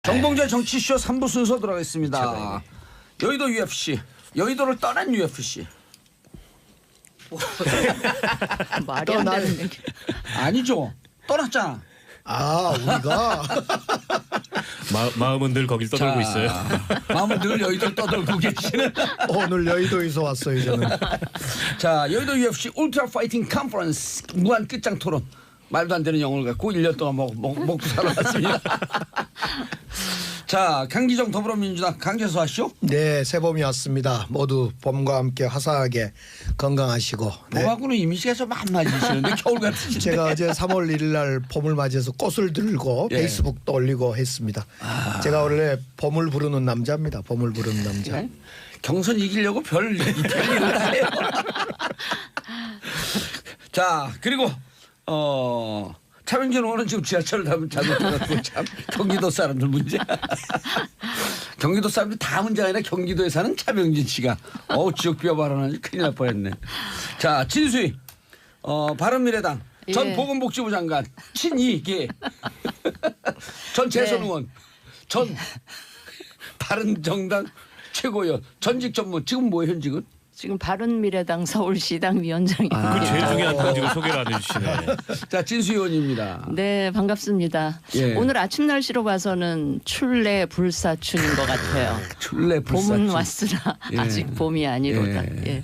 정봉재 정치쇼 3부 순서 들어가겠습니다. 최고이네. 여의도 UFC, 여의도를 떠난 UFC. 말이 안 되는 얘기. 아니죠. 떠났잖아. 아 우리가 마음은 늘 거길 떠돌고 있어요. 마음은 늘 여의도를 떠돌고 계시는. 오늘 여의도에서 왔어요 저는. 자, 여의도 UFC 울트라 파이팅 컨퍼런스 무한 끝장 토론. 말도 안 되는 영어를 갖고 1년 동안 먹고 살아왔습니다. 자, 강기정 더불어민주당 강재수 하시오. 네, 새봄이 왔습니다. 모두 봄과 함께 화사하게 건강하시고. 네. 봄하고는 이미지가 좀 안 맞으시는데 겨울 같으신데. 제가 어제 3월 1일 날 봄을 맞이해서 꽃을 들고 예. 페이스북도 올리고 했습니다. 제가 원래 봄을 부르는 남자입니다. 봄을 부르는 남자. 네? 경선 이기려고 별일을 다 해요. 자, 그리고 차명진 의원은 지금 지하철을 타면 잘못해갖고 참 경기도 사람들 문제. 경기도 사람들 다 문제가 아니라 경기도에 사는 차명진 씨가 지역 비하 발언하니 큰일 날 뻔했네. 자, 진수희 바른미래당 전 예. 보건복지부 장관 친이계 전 재선 의원 전 바른정당 최고위원 전직 전무 지금 뭐예요 현직은? 지금 바른미래당 서울시당 위원장입니다. 아. 그 제일 중요한 단지를 소개를 안 해주시네. 자, 진수 의원입니다. 네, 반갑습니다. 예. 오늘 아침 날씨로 봐서는 출래 불사춘인 것 같아요. 출래 불사춘. 봄은 왔으나 예. 아직 봄이 아니로다. 예. 예.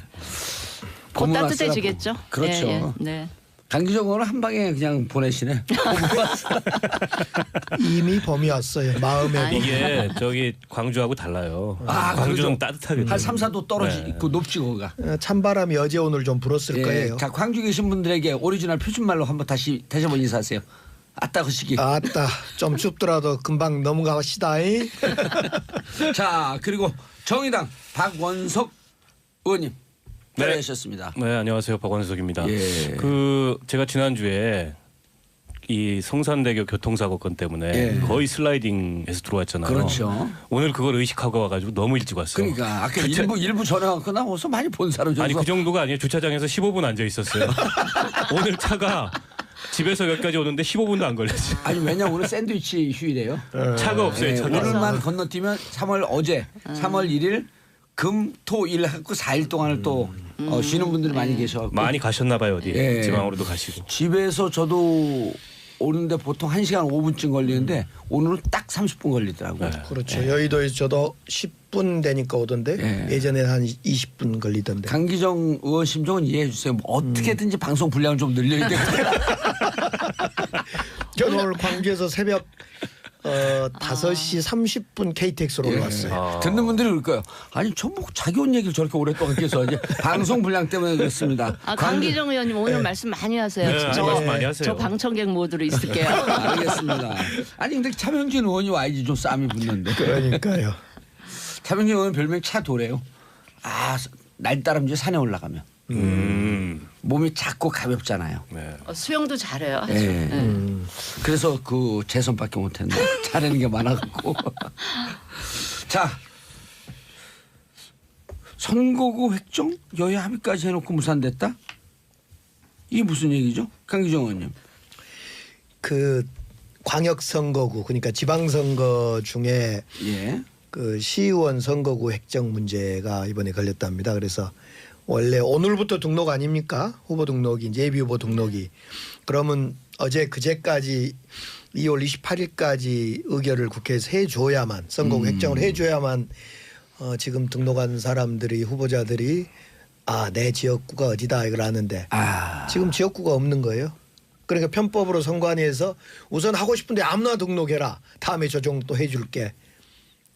곧 봄은 따뜻해지겠죠? 왔으나 그렇죠. 예, 예. 네. 강기정 의원은 한 방에 그냥 보내시네. 이미 봄이 왔어요. 마음의 아니, 봄. 이게 저기 광주하고 달라요. 아, 광주는 그러죠. 따뜻하게. 한 3, 4도 떨어지 네. 그 높지 거가. 찬바람이 어제 오늘 좀 불었을 거예요. 자, 광주 계신 분들에게 오리지널 표준말로 한번 다시 한번 인사하세요. 아따 그시기. 아따 좀 춥더라도 금방 넘어가시다. 자, 그리고 정의당 박원석 의원님 네. 자리하셨습니다. 네, 안녕하세요. 박원석입니다. 예. 제가 지난주에 이 성산대교 교통사고 건 때문에 예. 거의 슬라이딩해서 들어왔잖아요. 그렇죠. 오늘 그걸 의식하고 와가지고 너무 일찍 왔어요. 그러니까 아까 일부 전화 갖고 나와서 많이 본 사람 아니 그 정도가 아니에요. 주차장에서 15분 앉아 있었어요. 오늘 차가 집에서 여기까지 오는데 15분도 안 걸렸어요. 아니 왜냐 오늘 샌드위치 휴일이에요. 차가 없어요. 예, 차가. 오늘만 건너뛰면 3월 1일 금, 토, 일 하고 4일 동안을 또 쉬는 분들이 많이 계셔갖고 많이 가셨나 봐요. 어디 예. 지방으로도 가시고. 집에서 저도 오는데 보통 1시간 5분쯤 걸리는데 오늘은 딱 30분 걸리더라고요. 네. 그렇죠. 여의도에서 저도 10분 되니까 오던데 예. 예전에 한 20분 걸리던데. 강기정 의원 심정은 이해해 주세요. 뭐 어떻게든지 방송 분량을 좀 늘려야겠다. 저는 오늘 광주에서 새벽 5시 30분 KTX로 올라왔어요. 듣는 분들이 그럴 거예요. 아니 전부 자기 온 얘기를 저렇게 오랫동안 계속 하지. 방송 분량 때문에 그렇습니다. 강기정 의원님 오늘 말씀 많이 하세요. 네, 말씀 많이 하세요. 저 방청객 모드로 있을게요. 알겠습니다. 아니 근데 차명진 의원이 와야지 좀 싸움이 붙는데. 그러니까요. 차명진 의원 별명 차도래요. 날따람쥐 산에 올라가면 몸이 작고 가볍잖아요. 네. 수영도 잘해요. 아주. 예. 네. 그래서 그 재선밖에 못했네. 잘하는 게 많아갖고. 자, 선거구 획정 여야 합의까지 해놓고 무산됐다? 이게 무슨 얘기죠, 강기정 의원님? 그 광역 선거구 그러니까 지방 선거 중에 예. 그 시의원 선거구 획정 문제가 이번에 걸렸답니다. 그래서 원래 오늘부터 등록 아닙니까? 후보 등록이 이제 예비 후보 등록이. 그러면 어제 그제까지 2월 28일까지 의결을 국회에서 해줘야만 선거구 획정을 해줘야만 지금 등록한 사람들이 후보자들이 내 지역구가 어디다 이걸 아는데 지금 지역구가 없는 거예요. 그러니까 편법으로 선관위에서 우선 하고 싶은데 아무나 등록해라. 다음에 조정 또 해줄게.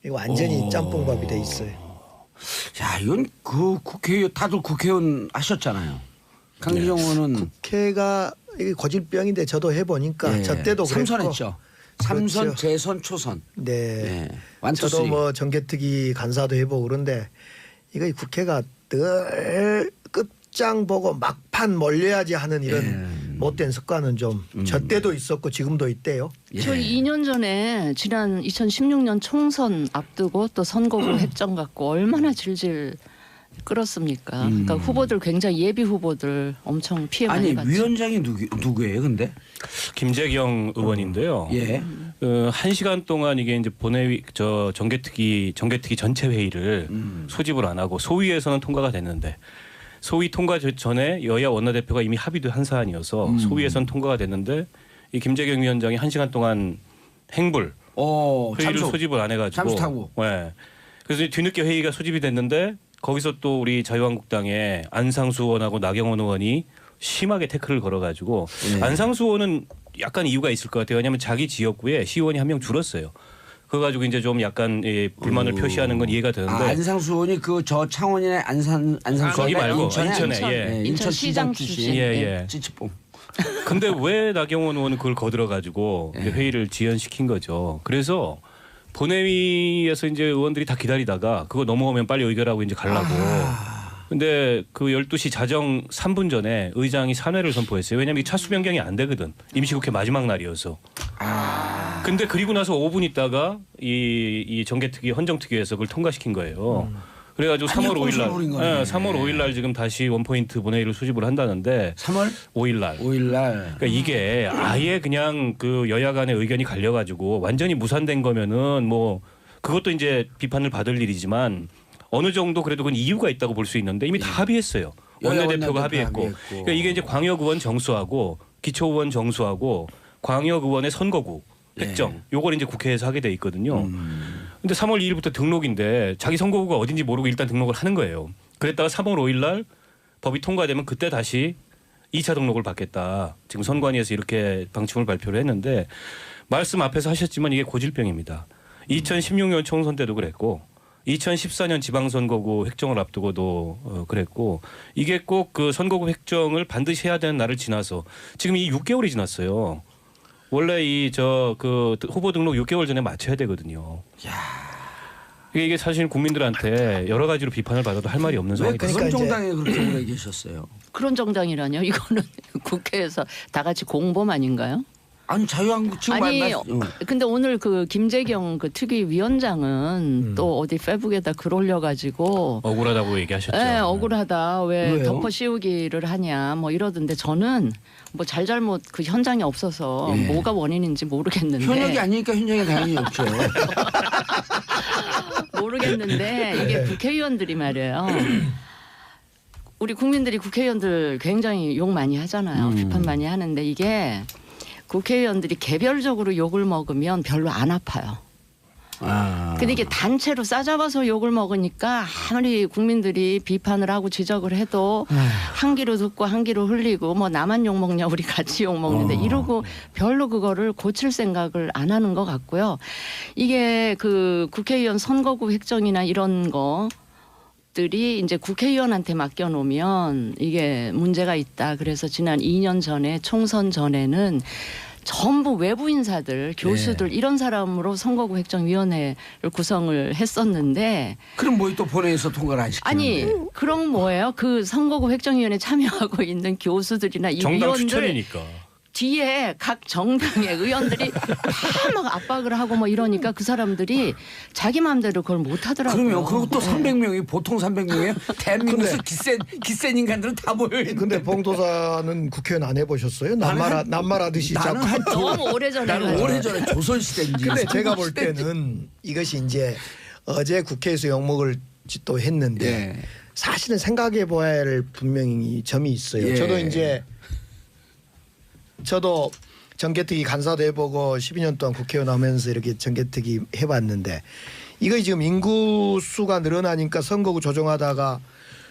이거 완전히 짬뽕밥이 돼 있어요. 야, 이건 그 국회의원 다들 국회의원 하셨잖아요. 강기정 의원은 국회가 이게 고질병인데 저도 해보니까 저 때도 그랬고. 삼선했죠. 삼선, 그렇죠. 재선, 초선. 네. 예. 완투 저도 쓰리. 뭐 정개특위 간사도 해보고 그런데 이거 국회가 늘 끝장 보고 막판 몰려야지 하는 이런 못된 습관은 좀 저 때도 있었고 지금도 있대요. 예. 저희 2년 전에 지난 2016년 총선 앞두고 또 선거구 획정 갖고 얼마나 질질 그렇습니까? 그러니까 후보들 굉장히 예비 후보들 엄청 피해 많이 아니 봤죠. 위원장이 누구예요, 근데? 김재경 의원인데요. 예. 1시간 동안 이게 이제 본회의 정개특위 전체 회의를 소집을 안 하고 소위에서는 통과가 됐는데 소위 통과 전에 여야 원내대표가 이미 합의도 한 사안이어서 소위에서는 통과가 됐는데 이 김재경 위원장이 1시간 동안 행불 회의를 소집을 안 해가지고 잠수타고. 네. 그래서 뒤늦게 회의가 소집이 됐는데 거기서 또 우리 자유한국당의 안상수 의원하고 나경원 의원이 심하게 태클을 걸어가지고 안상수 의원은 약간 이유가 있을 것 같아요. 왜냐하면 자기 지역구에 시의원이 한 명 줄었어요. 그거 가지고 이제 좀 약간 불만을 표시하는 건 이해가 되는데. 안상수 의원이 그 저 창원이네 안상수 거기 말고 인천에 예. 인천시장 출신. 예. 찌찌뽕. 근데 왜 나경원 의원은 그걸 거들어가지고 회의를 지연시킨 거죠. 그래서 본회의에서 이제 의원들이 다 기다리다가 그거 넘어오면 빨리 의결하고 이제 가려고. 근데 그 12시 자정 3분 전에 의장이 산회를 선포했어요. 왜냐하면 차수 변경이 안 되거든. 임시국회 마지막 날이어서. 근데 그리고 나서 5분 있다가 이 정개특위 헌정특위에서 그걸 통과시킨 거예요. 그래가지고 3월 5일 날, 3월 5일 날 지금 다시 원포인트 본회의를 소집을 한다는데 3월 5일 날. 5일 날. 그러니까 이게 아예 그냥 그 여야 간의 의견이 갈려가지고 완전히 무산된 거면은 뭐 그것도 이제 비판을 받을 일이지만 어느 정도 그래도 그건 이유가 있다고 볼 수 있는데 이미 다 합의했어요. 원내대표가 합의했고. 그러니까 이게 이제 광역의원 정수하고 기초의원 정수하고 광역의원의 선거구 획정 요걸 이제 국회에서 하게 돼 있거든요. 근데 3월 2일부터 등록인데 자기 선거구가 어딘지 모르고 일단 등록을 하는 거예요. 그랬다가 3월 5일 날 법이 통과되면 그때 다시 2차 등록을 받겠다. 지금 선관위에서 이렇게 방침을 발표를 했는데 말씀 앞에서 하셨지만 이게 고질병입니다. 2016년 총선 때도 그랬고 2014년 지방선거구 획정을 앞두고도 그랬고 이게 꼭 그 선거구 획정을 반드시 해야 되는 날을 지나서 지금 이 6개월이 지났어요. 원래 그 후보 등록 6개월 전에 맞춰야 되거든요. 이게 사실 국민들한테 여러 가지로 비판을 받아도 할 말이 없는 상황이 왜 그런 정당에 그렇게 오래 계셨어요? 그런 정당이라뇨? 이거는 국회에서 다 같이 공범 아닌가요? 아니 자유한국 지금 아니 근데 오늘 그 김재경 그 특위 위원장은 또 어디 페북에다 글 올려가지고 억울하다고 얘기하셨죠. 네, 억울하다 왜 왜요? 덮어 씌우기를 하냐 뭐 이러던데 저는 뭐 잘잘못 그 현장에 없어서 예. 뭐가 원인인지 모르겠는데 현역이 아니니까 현장에 당연히 없죠. 모르겠는데 이게 국회의원들이 말이에요. 우리 국민들이 국회의원들 굉장히 욕 많이 하잖아요. 비판 많이 하는데 이게 국회의원들이 개별적으로 욕을 먹으면 별로 안 아파요. 근데 이게 단체로 싸잡아서 욕을 먹으니까 아무리 국민들이 비판을 하고 지적을 해도 한 귀로 듣고 한 귀로 흘리고 뭐 나만 욕 먹냐 우리 같이 욕 먹는데 이러고 별로 그거를 고칠 생각을 안 하는 것 같고요. 이게 그 국회의원 선거구 획정이나 이런 거 들이 이제 국회의원한테 맡겨놓으면 이게 문제가 있다. 그래서 지난 2년 전에 총선 전에는 전부 외부 인사들, 교수들 이런 사람으로 선거구 획정위원회를 구성을 했었는데 그럼 뭐 또 본회의에서 통과를 안 시키는데? 아니 그럼 뭐예요? 그 선거구 획정위원회 참여하고 있는 교수들이나 이 정당 위원들 추천이니까. 뒤에 각 정당의 의원들이 다 막 압박을 하고 뭐 이러니까 그 사람들이 자기 마음대로 그걸 못 하더라고요. 그러면 그것도 300명이 보통 300명이에요? 대한민국에서 기센 인간들은 다 모여 있는데. 근데 봉도사는 국회의원 안 해보셨어요? 남말하듯이 나는 자꾸. 한 너무 오래전에 나는 가지고. 오래전에 조선시대인지. 근데 제가 볼 때는 이것이 이제 어제 국회에서 욕먹을 짓도 했는데 예. 사실은 생각해 봐야 할 분명히 점이 있어요. 예. 저도 정개특위 간사도 해보고 12년 동안 국회의원 하면서 이렇게 정개특위 해봤는데 이거 지금 인구 수가 늘어나니까 선거구 조정하다가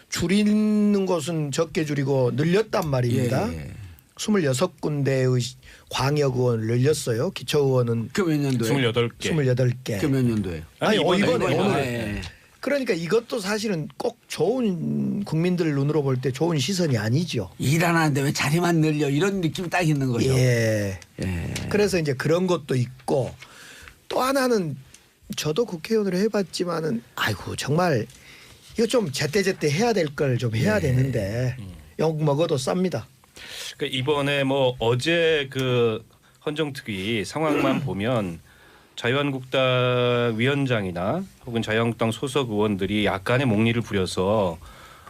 줄이는 것은 적게 줄이고 늘렸단 말입니다. 예. 26군데의 광역의원을 늘렸어요. 기초의원은 그 몇 년도에? 28개. 28개. 그 몇 년도에? 아니, 이번에 이번에. 그러니까 이것도 사실은 꼭 좋은 국민들 눈으로 볼 때 좋은 시선이 아니죠. 일 안 하는데 왜 자리만 늘려 이런 느낌이 딱 있는 거죠. 예. 예. 그래서 이제 그런 것도 있고 또 하나는 저도 국회의원으로 해봤지만은 아이고 정말 이거 좀 제때제때 해야 될 걸 좀 해야 되는데 욕 먹어도 쌉니다. 그러니까 이번에 뭐 어제 그 헌정특위 상황만 보면 자유한국당 위원장이나 혹은 자유한국당 소속 의원들이 약간의 목리를 부려서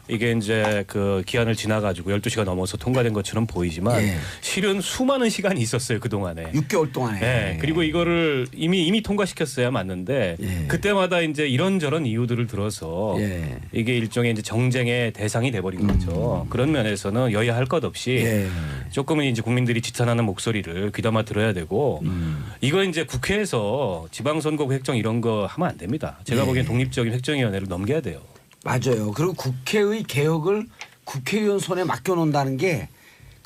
이게 이제 그 기한을 지나가지고 12시가 넘어서 통과된 것처럼 보이지만 예. 실은 수많은 시간이 있었어요 그 동안에. 6개월 동안에. 네, 그리고 이거를 이미 통과시켰어야 맞는데 예. 그때마다 이제 이런저런 이유들을 들어서 예. 이게 일종의 이제 정쟁의 대상이 돼버린 거죠. 그런 면에서는 여야 할 것 없이 예. 조금은 이제 국민들이 지탄하는 목소리를 귀담아 들어야 되고 이거 이제 국회에서 지방선거구 획정 이런 거 하면 안 됩니다. 제가 예. 보기엔 독립적인 획정위원회를 넘겨야 돼요. 맞아요. 그리고 국회의 개혁을 국회의원 손에 맡겨놓는다는 게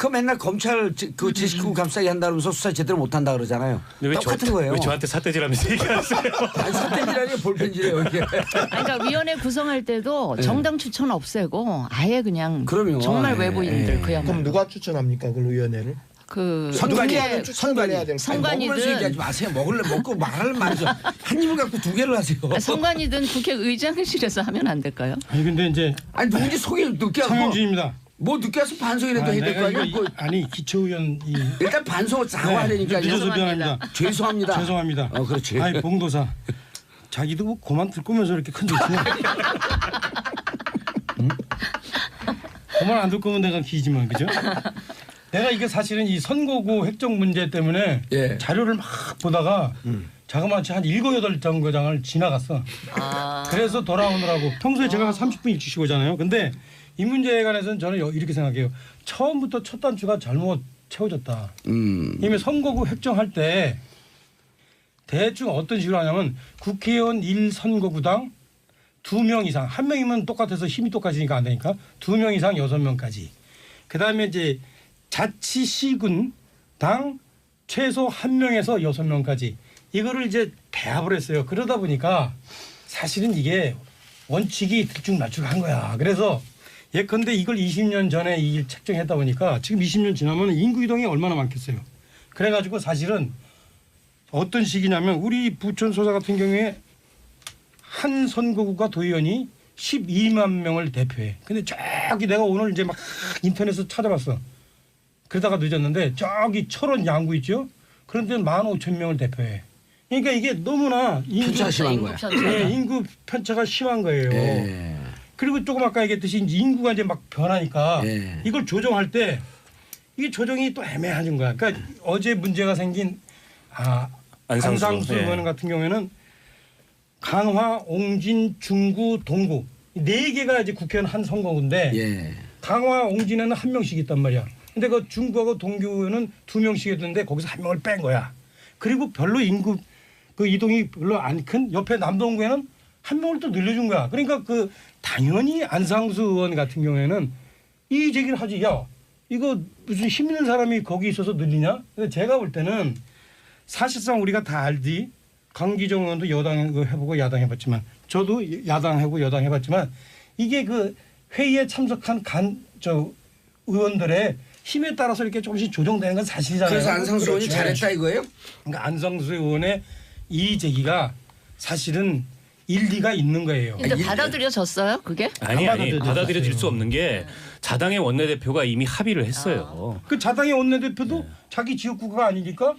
그 맨날 검찰 그 지식구 감싸기 한다면서 수사 제대로 못한다 그러잖아요. 근데 똑같은 거예요. 왜 저한테 삿대질하면서 얘기하세요? 아니 사태질하니 볼펜질이에요 이게. 그러니까 위원회 구성할 때도 정당 추천 없애고 아예 그냥 그럼요. 정말 예. 외부인들 예. 그야말로 그럼 누가 추천합니까 그 위원회를? 그 선관위. 국회 추천을 해야 될 선관위. 먹으면서 얘기하지 마세요. 먹고 말을 말이죠. 한 입을 갖고 두 개를 하세요. 선관위든 국회의장실에서 하면 안 될까요? 아니 근데 이제 아니 누군지 소개를 늦게 하고 차명진입니다. 뭐 늦게 와서 반성이라도 해야 될 거 아니야. 뭐 아니 기초의원 일단 반성을 사과하려니까요. 늦어서 죄송합니다. 미안합니다. 죄송합니다. 죄송합니다. 그렇지. 아니 봉도사 자기도 뭐 고만 들 거면서 이렇게 큰 소리야. 고만 안 들 거면 내가 기지만 그죠? 내가 이게 사실은 이 선거구 획정 문제 때문에 예. 자료를 막 보다가 자그마치 한 7, 8정거장을 지나갔어. 그래서 돌아오느라고 평소에 제가 한 30분 일찍 오잖아요. 근데 이 문제에 관해서는 저는 이렇게 생각해요. 처음부터 첫 단추가 잘못 채워졌다. 이미 선거구 획정할 때 대충 어떤 식으로 하냐면 국회의원 1선거구당 2명 이상, 1명이면 똑같아서 힘이 똑같으니까 안 되니까 2명 이상 6명까지. 그다음에 이제 자치시군당 최소 1명에서 6명까지. 이거를 이제 배합을 했어요. 그러다 보니까 사실은 이게 원칙이 들쭉날쭉한 거야. 그래서 예컨대 이걸 20년 전에 이 책정했다 보니까 지금 20년 지나면 인구 이동이 얼마나 많겠어요. 그래가지고 사실은 어떤 식이냐면 우리 부천 소사 같은 경우에 한 선거구가 도의원이 12만 명을 대표해. 근데 저기 내가 오늘 이제 막 인터넷에서 찾아봤어. 그러다가 늦었는데 저기 철원 양구 있죠? 그런 데는 15,000명을 대표해. 그러니까 이게 너무나 편차가 심한 거야. 인구 편차가 심한 거예요. 예. 그리고 조금 아까 얘기했듯이 인구가 이제 막 변하니까 예. 이걸 조정할 때 이게 조정이 또 애매한 거야. 그러니까 어제 문제가 생긴 안상수 예. 의원 같은 경우에는 강화, 옹진, 중구, 동구 4개가 이제 국회의원 한 선거구인데 예. 강화, 옹진에는 1명씩 있단 말이야. 근데 그 중구하고 동구는 2명씩 했는데 거기서 1명을 뺀 거야. 그리고 별로 인구 그 이동이 별로 안 큰 옆에 남동구에는 1명을 또 늘려준 거야. 그러니까 그 당연히 안상수 의원 같은 경우에는 이 제기를 하지. 야 이거 무슨 힘 있는 사람이 거기 있어서 늘리냐? 근데 제가 볼 때는 사실상 우리가 다 알지. 강기정 의원도 여당 해보고 야당 해봤지만 저도 야당 해보고 여당 해봤지만 이게 그 회의에 참석한 의원들의 힘에 따라서 이렇게 조금씩 조정되는 건 사실이잖아요. 그래서 안상수 의원이 그렇죠. 잘했다 이거예요? 그러니까 안상수 의원의 이 제기가 사실은 일리가 있는 거예요. 근데 받아들여졌어요 그게? 아니 받아들여졌어요. 받아들여질 수 없는 게 자당의 원내대표가 이미 합의를 했어요. 그 자당의 원내대표도 자기 지역구가 아니니까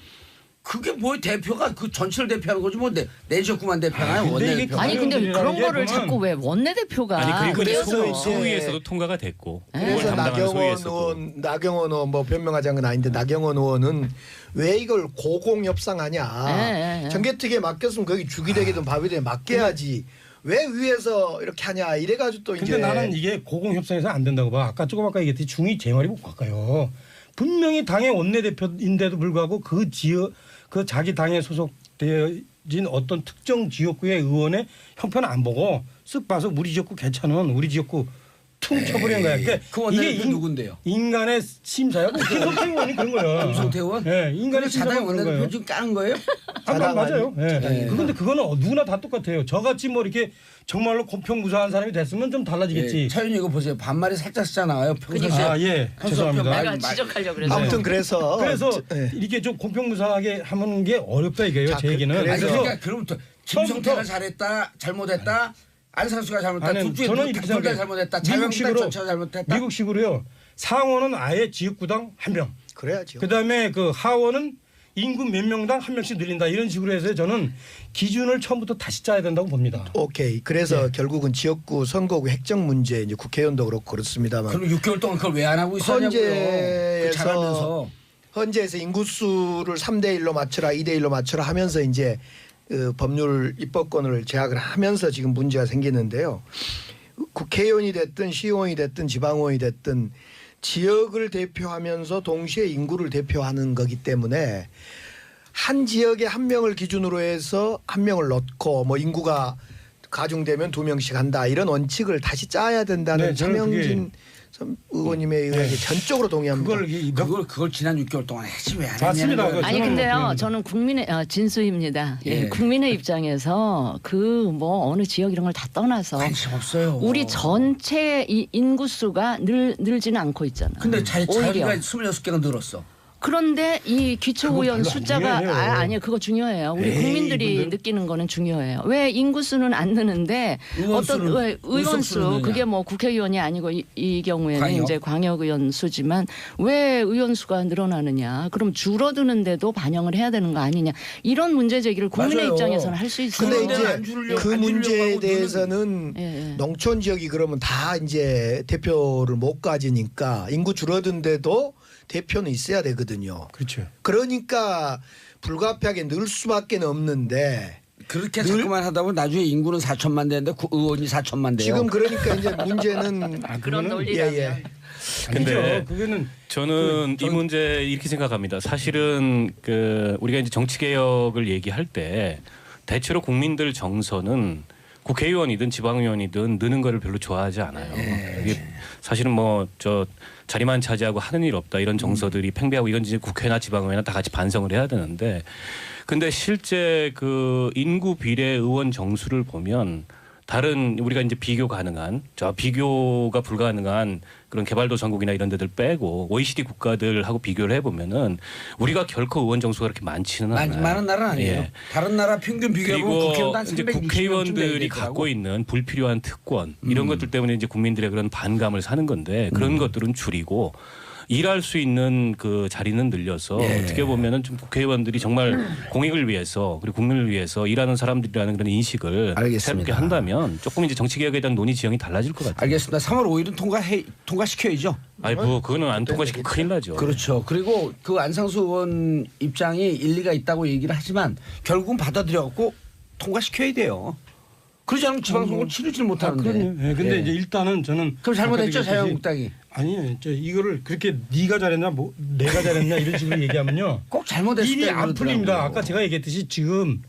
그게 뭐 대표가 그 전체를 대표하는 거지 뭐 내 지역구만 대표하나요? 근데 이게 원내대표. 아니 근데 의원들이라는 그런 게 거를 보면- 자꾸 왜 원내대표가 아니 그리고 이제 그래서 소위에서도 통과가 됐고 그걸 그래서 담당하는 소위에서도 나경원 의원 뭐 변명하자는 건 아닌데 나경원 의원은 왜 이걸 고공협상하냐. 예, 예. 정개특위에 맡겼으면 거기 죽이 되기든 밥이 되든 맡겨야지. 왜 위에서 이렇게 하냐 이래가지고 또 근데 이제 나는 이게 고공협상에서 안 된다고 봐. 아까 조금 아까 얘기했듯이 중이 제 말이 못 가까요. 분명히 당의 원내대표인데도 불구하고 그 지역 그 자기 당에 소속되어진 어떤 특정 지역구의 의원의 형편을 안 보고 쓱 봐서 우리 지역구 괜찮은 우리 지역구 퉁 쳐버리는 거야. 그러니까 그 원내대표 누군데요? 인간의 심사야. 김성태 의원이 그런 거야. 김성태 의원? 네, 인간의 심사가 자당 그런 거예요. 원내대표 지금 까는 거예요? 맞아요. 예. 자당이. 그런데 그거는 누구나 다 똑같아요. 저같이 뭐 이렇게 정말로 공평무사한 사람이 됐으면 좀 달라지겠지. 예. 차윤이 이거 보세요. 반말이 살짝 쓰잖아요. 평소에. 아 예, 죄송합니다. 내가 지적하려고 그래서 아무튼 그래서 그래서 이렇게 좀 공평무사하게 하는 게 어렵다 이거예요. 자, 제 얘기는. 아니 그래서 그러니까 그럼부터 김성태가 처음부터- 잘했다, 잘못했다, 안상수가 잘못했다, 아니, 둘 중에 저는 누구 이렇게 둘다 생각해요. 잘못했다, 자유한국당 미국식으로 전체가 잘못했다. 미국식으로요. 상원은 아예 지역구당 1명. 그래야죠. 그다음에 그 하원은 인구 몇 명당 한 명씩 늘린다 이런 식으로 해서 저는 기준을 처음부터 다시 짜야 된다고 봅니다. 오케이. 그래서 결국은 지역구 선거구 획정 문제 이제 국회의원도 그렇고 그렇습니다만 그럼 6개월 동안 그걸 왜 안 하고 있었냐고요. 그 잘하면서. 헌재에서 인구수를 3대 1로 맞춰라 2대 1로 맞춰라 하면서 이제 그 법률 입법권을 제약을 하면서 지금 문제가 생기는데요. 국회의원이 됐든 시의원이 됐든 지방의원이 됐든 지역을 대표하면서 동시에 인구를 대표하는 거기 때문에 한 지역에 한 명을 기준으로 해서 한 명을 넣고 뭐 인구가 가중되면 2명씩 한다 이런 원칙을 다시 짜야 된다는 네, 저는 차명진 의원님의 의견에 전적으로 동의합니다. 그걸 지난 6개월 동안 했지 왜 안 맞습니다. 했냐는 거예요. 아니 근데요, 동의합니다. 저는 국민의 진수입니다. 예. 국민의 입장에서 그 뭐 어느 지역 이런 걸 다 떠나서 관심 없어요. 우리 전체 이 인구수가 늘지는 않고 있잖아. 근데 오히려. 자기가 26개가 늘었어. 그런데 이 기초의원 별로 안 숫자가 중요해요. 아니요 그거 중요해요. 우리 에이, 국민들이 이분들. 느끼는 거는 중요해요. 왜 인구수는 안 느는데 의원수는, 왜 의원수 의석수는 그게 느냐. 뭐 국회의원이 아니고 이 경우에는 광역. 이제 광역의원 수지만 왜 의원수가 늘어나느냐? 그럼 줄어드는데도 반영을 해야 되는 거 아니냐? 이런 문제 제기를 국민의 맞아요. 입장에서는 할 수 있어요. 근데 그런데 이제 안 줄이려고, 그 안 문제에 줄이려고 대해서는 예, 예. 농촌 지역이 그러면 다 이제 대표를 못 가지니까 인구 줄어든데도 대표는 있어야 되거든요. 그렇죠. 그러니까 불가피하게 늘 수밖에 없는데 그렇게 자꾸만 하다 보면 나중에 인구는 4천만 되는데 의원이 4천만 돼요. 지금 그러니까 이제 문제는 그런 그거는- 논리라면. 예. 근데 아니죠. 그거는 저는 이 문제 이렇게 생각합니다. 사실은 그 우리가 이제 정치 개혁을 얘기할 때 대체로 국민들 정서는 국회의원이든 지방의원이든 느는 거를 별로 좋아하지 않아요. 이게 사실은 뭐 저 자리만 차지하고 하는 일 없다 이런 정서들이 팽배하고 이건 이제 국회나 지방의회나 다 같이 반성을 해야 되는데 근데 실제 그 인구 비례 의원 정수를 보면 다른 우리가 이제 비교 가능한 비교가 불가능한 그런 개발도상국이나 이런 데들 빼고 OECD 국가들하고 비교를 해보면은 우리가 결코 의원 정수가 그렇게 많지는 않아요. 많은 나라는 아니에요. 예. 다른 나라 평균 비교해보면 그리고 국회의원 한 이제 360명 국회의원들이 갖고 있는 불필요한 특권 이런 것들 때문에 이제 국민들의 그런 반감을 사는 건데 그런 것들은 줄이고 일할 수 있는 그 자리는 늘려서 예. 어떻게 보면은 좀 국회의원들이 정말 공익을 위해서 그리고 국민을 위해서 일하는 사람들이라는 그런 인식을 알겠습니다. 새롭게 한다면 조금 이제 정치 개혁에 대한 논의 지형이 달라질 것 같아요. 알겠습니다. 3월 5일은 통과시켜야죠. 아니 뭐 그거는 안 통과시키면 큰일 나죠. 그렇죠. 그리고 그 안상수 의원 입장이 일리가 있다고 얘기를 하지만 결국은 받아들여갖고 통과시켜야 돼요. 그러지 않으면 지방선거를 치르질 못하는데. 그럼요. 예, 근데 예. 이제 일단은 저는 그럼 잘못했죠 아까 얘기했듯이 자유한국당이. 아니요, 저 이거를 그렇게 네가 잘했나 뭐 내가 잘했냐 이런 식으로 얘기하면요. 꼭 잘못했을 일이 때 안 풀립니다. 아까 제가 얘기했듯이 지금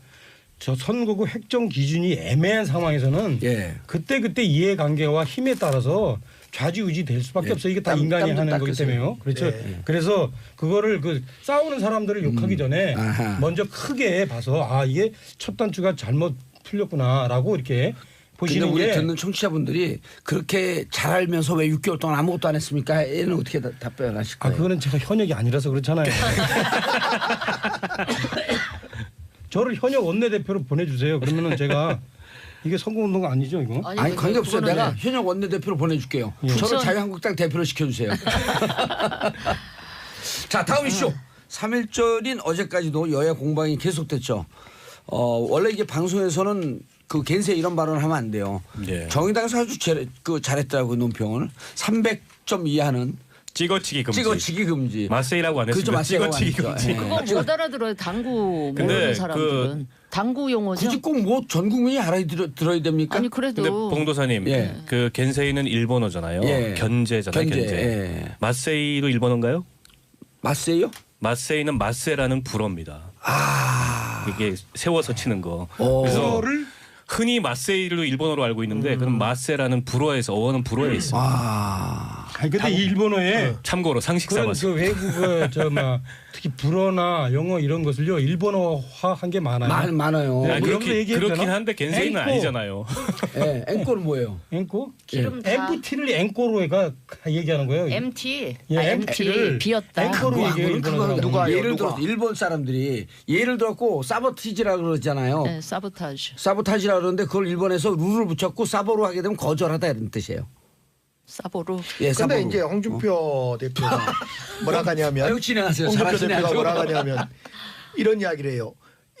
저 선거구 획정 기준이 애매한 상황에서는 예. 그때 이해관계와 힘에 따라서 좌지우지 될 수밖에 예. 없어요. 이게 다 땀 인간이 좀 하는 거기 닦으세요. 때문에요. 그렇죠. 네. 그래서 그거를 그 싸우는 사람들을 욕하기 전에 아하. 먼저 크게 봐서 아 이게 첫 단추가 잘못 풀렸구나라고 이렇게 근데 보시는 우리 게 듣는 청취자분들이 그렇게 잘 알면서 왜 6개월 동안 아무것도 안 했습니까? 얘는 어떻게 답변하실 아 거예요? 그거는 제가 현역이 아니라서 그렇잖아요. 저를 현역 원내대표로 보내주세요. 그러면은 제가 이게 선거운동 아니죠 이거? 아니 관계없어요. 그거는 내가 현역 원내대표로 보내줄게요. 예. 저를 우선- 자유한국당 대표로 시켜주세요. 자 다음 이슈. 3.1절인 어제까지도 여야 공방이 계속됐죠. 원래 이게 방송에서는 그 겐세 이런 발언을 하면 안 돼요. 예. 정의당에서 아주 잘했더라고요. 논평을. 300점 이하는 찍어치기 금지. 찍어치기 금지. 마세이라고 안 그죠, 했습니다. 마세이라고 찍어치기 안 금지. 했죠. 그거 예. 못 알아들어요. 당구 근데 모르는 사람들은. 당구 용어죠. 굳이 꼭 뭐 전 국민이 알아들어야 됩니까? 아니 그래도 근데 봉도사님, 예. 그 겐세이는 일본어잖아요. 예. 견제잖아요. 견제. 예. 마세이도 일본어인가요? 맞세요? 마세이는 마세라는 불어입니다. 아. 이게 세워서 치는 거. 오. 그래서 그거를 흔히 마세이로 일본어로 알고 있는데 그건 마세라는 불어에서 어원은 불어에 있습니다. 아. 아니 근데 이 일본어에 참고로 상식 그런 삼아서. 그 외국어 특히 불어나 영어 이런 것을요 일본어화 한 게 많아요. 많아요. 네. 아니, 뭐 여기서 얘기해도 그렇긴 되나? 한데 겐세이는 앵꼬. 아니잖아요. 예. 앵콜은 뭐예요? 앵꼬? 기름 다 MPT를 앵꼬로 애가 얘기하는 거예요. MT. 예, MT MT를 비었다. 앵커로 얘기해요. 일본어로. 누가 예를 누가? 들어서 일본 사람들이 예를 들었고 사보티지라 그러잖아요. 네, 사보타주. 사보타지라 그러는데 그걸 일본에서 룰을 붙였고 사보로 하게 되면 거절하다 이런 뜻이에요. 사보로. 예, 근데 사보로. 이제 홍준표 대표가 뭐라 하냐면 아유, 진행하세요. 홍준표 잘하시네, 대표가 아주. 뭐라 하냐면 이런 이야기를 해요.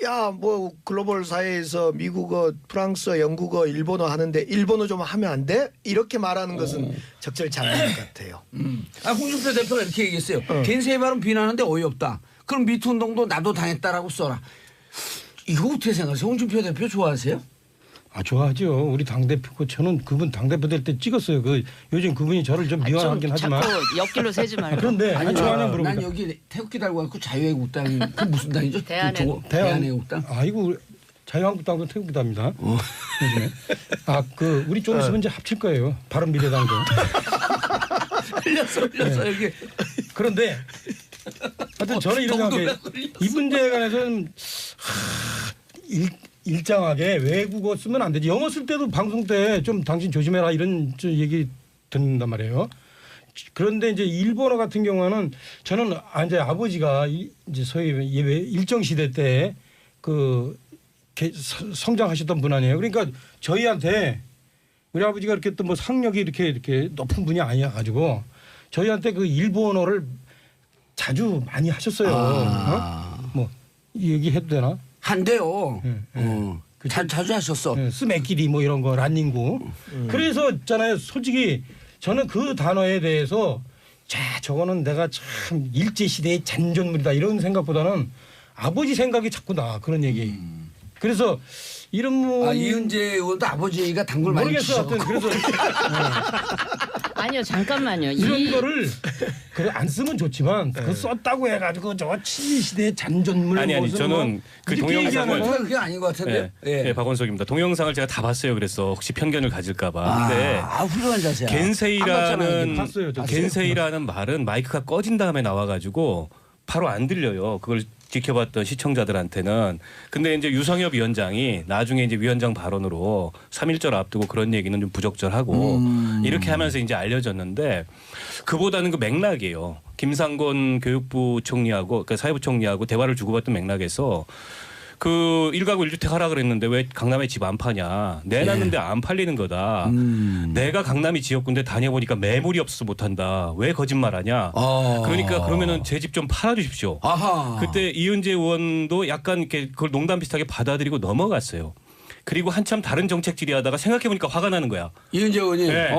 야, 뭐 글로벌 사회에서 미국어, 프랑스어, 영국어, 일본어 하는데 일본어 좀 하면 안 돼? 이렇게 말하는 것은 적절치 않은 것 같아요. 홍준표 대표가 이렇게 얘기했어요. 겐세이 발언 비난하는데 어이없다. 그럼 미투 운동도 나도 당했다라고 써라. 이거 어떻게 생각하세요? 홍준표 대표 좋아하세요? 좋아하죠. 우리 당 대표고 저는 그분 당 대표 될 때 찍었어요. 요즘 그분이 저를 좀 미워하긴 하지만. 자꾸 옆길로 새지 말고. 그런데 좋아하는 난 물어보니까. 여기 태극기 달고 갖고 자유애국당이 그 무슨 당이죠? 대한애국당. 아이고 자유한국당도 태국이답니다. 요즘에. 우리 좀 있으면 이제 합칠 거예요. 바른미래당도. 흘렸어 여기. 그런데 하여튼 저는 이런 생각해요. 이 문제에 관해서는 일정하게 외국어 쓰면 안 되지. 영어 쓸 때도 방송 때 좀 당신 조심해라 이런 얘기 듣는단 말이에요. 그런데 이제 일본어 같은 경우는 저는 이제 아버지가 이제 소위 일정 시대 때 그 성장하셨던 분 아니에요. 그러니까 저희한테 우리 아버지가 이렇게 또 뭐 상력이 이렇게 높은 분이 아니어 가지고 저희한테 그 일본어를 자주 많이 하셨어요. 뭐 얘기해도 되나? 한대요. 자주 하셨어. 스매끼리 뭐 이런 거 란닝구. 그래서 있잖아요. 솔직히 저는 그 단어에 대해서 저거는 내가 참 일제시대의 잔존물이다 이런 생각보다는 아버지 생각이 자꾸 나 그런 얘기. 그래서 이런 이은재 의원도 아버지가 당구를 많이 모르겠어. 치셔. 그래서 아니요 잠깐만요. 이런 거를 그래 안 쓰면 좋지만 그 썼다고 해가지고 저 시대의 잔존물 아니 저는 그 동영상을 그게 아닌 것 같은데. 네, 박원석입니다. 동영상을 제가 다 봤어요. 그래서 혹시 편견을 가질까봐. 근데 훌륭한 자세야. 겐세이라는 말은 마이크가 꺼진 다음에 나와가지고 바로 안 들려요. 그걸 지켜봤던 시청자들한테는. 근데 이제 유성엽 위원장이 나중에 이제 위원장 발언으로 3.1절 앞두고 그런 얘기는 좀 부적절하고 이렇게 하면서 이제 알려졌는데 그보다는 그 맥락이에요. 김상곤 교육부 총리하고 그러니까 사회부 총리하고 대화를 주고받던 맥락에서 그 1가구 1주택 하라 그랬는데 왜 강남에 집 안 파냐. 내놨는데 안 팔리는 거다. 내가 강남이 지역군데 다녀보니까 매물이 없어서 못한다. 왜 거짓말하냐. 그러니까 그러면은 제 집 좀 팔아주십시오. 그때 이은재 의원도 약간 이렇게 그걸 농담 비슷하게 받아들이고 넘어갔어요. 그리고 한참 다른 정책 질의하다가 생각해보니까 화가 나는 거야. 이은재 의원이. 네.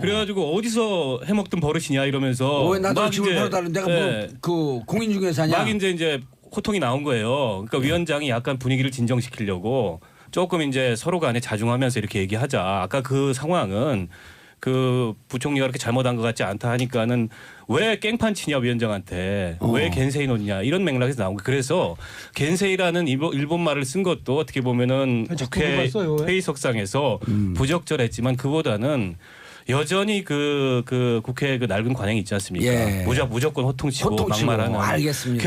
그래가지고 어디서 해먹던 버릇이냐 이러면서 왜 나도 집을 팔아달라는 내가 뭐 그 공인중개사냐. 막 이제 호통이 나온 거예요. 그러니까 위원장이 약간 분위기를 진정시키려고 조금 이제 서로 간에 자중하면서 이렇게 얘기하자. 아까 그 상황은 그 부총리가 그렇게 잘못한 것 같지 않다 하니까는 왜 깽판 치냐 위원장한테 왜 겐세이 놓냐 이런 맥락에서 나온 거예요. 그래서 겐세이라는 일본 말을 쓴 것도 어떻게 보면은 국회 회의석상에서 부적절했지만 그보다는 여전히 그 국회 그 낡은 관행이 있지 않습니까? 무조건 호통치고 막말하는. 알겠습니다.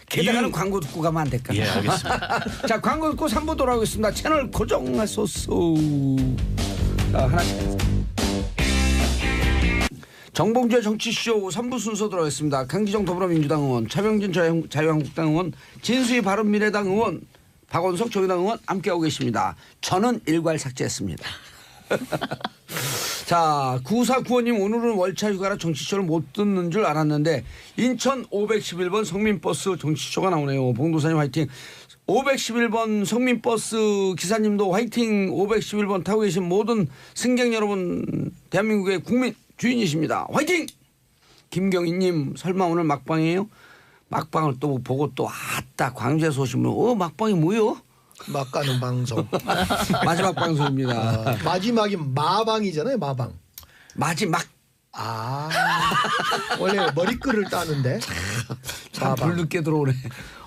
게다가는 광고 듣고 가면 안 될까요? 예, 알겠습니다. 자, 광고 듣고 3부 돌아오겠습니다. 채널 고정하소서. 자, 하나씩. 정봉주의 정치쇼 3부 순서 들어가겠습니다. 강기정 더불어민주당 의원, 차병진 자유한국당 의원, 진수희 바른미래당 의원, 박원석 정의당 의원 함께하고 계십니다. 저는 일괄 삭제했습니다. 자, 9495님 오늘은 월차 휴가라 정치쇼를 못 듣는 줄 알았는데 인천 511번 성민버스 정치쇼가 나오네요. 봉도사님 화이팅. 511번 성민버스 기사님도 화이팅. 511번 타고 계신 모든 승객 여러분 대한민국의 국민 주인이십니다. 화이팅. 김경희님 설마 오늘 막방이에요? 막방을 또 보고 또 아따 광주에서 오신 분 막방이 뭐요? 막 가는 방송. 마지막 방송입니다. 마지막이 마방이잖아요. 마방. 마지막. 원래 머리끈을 따는데. 참 불늦게 들어오네.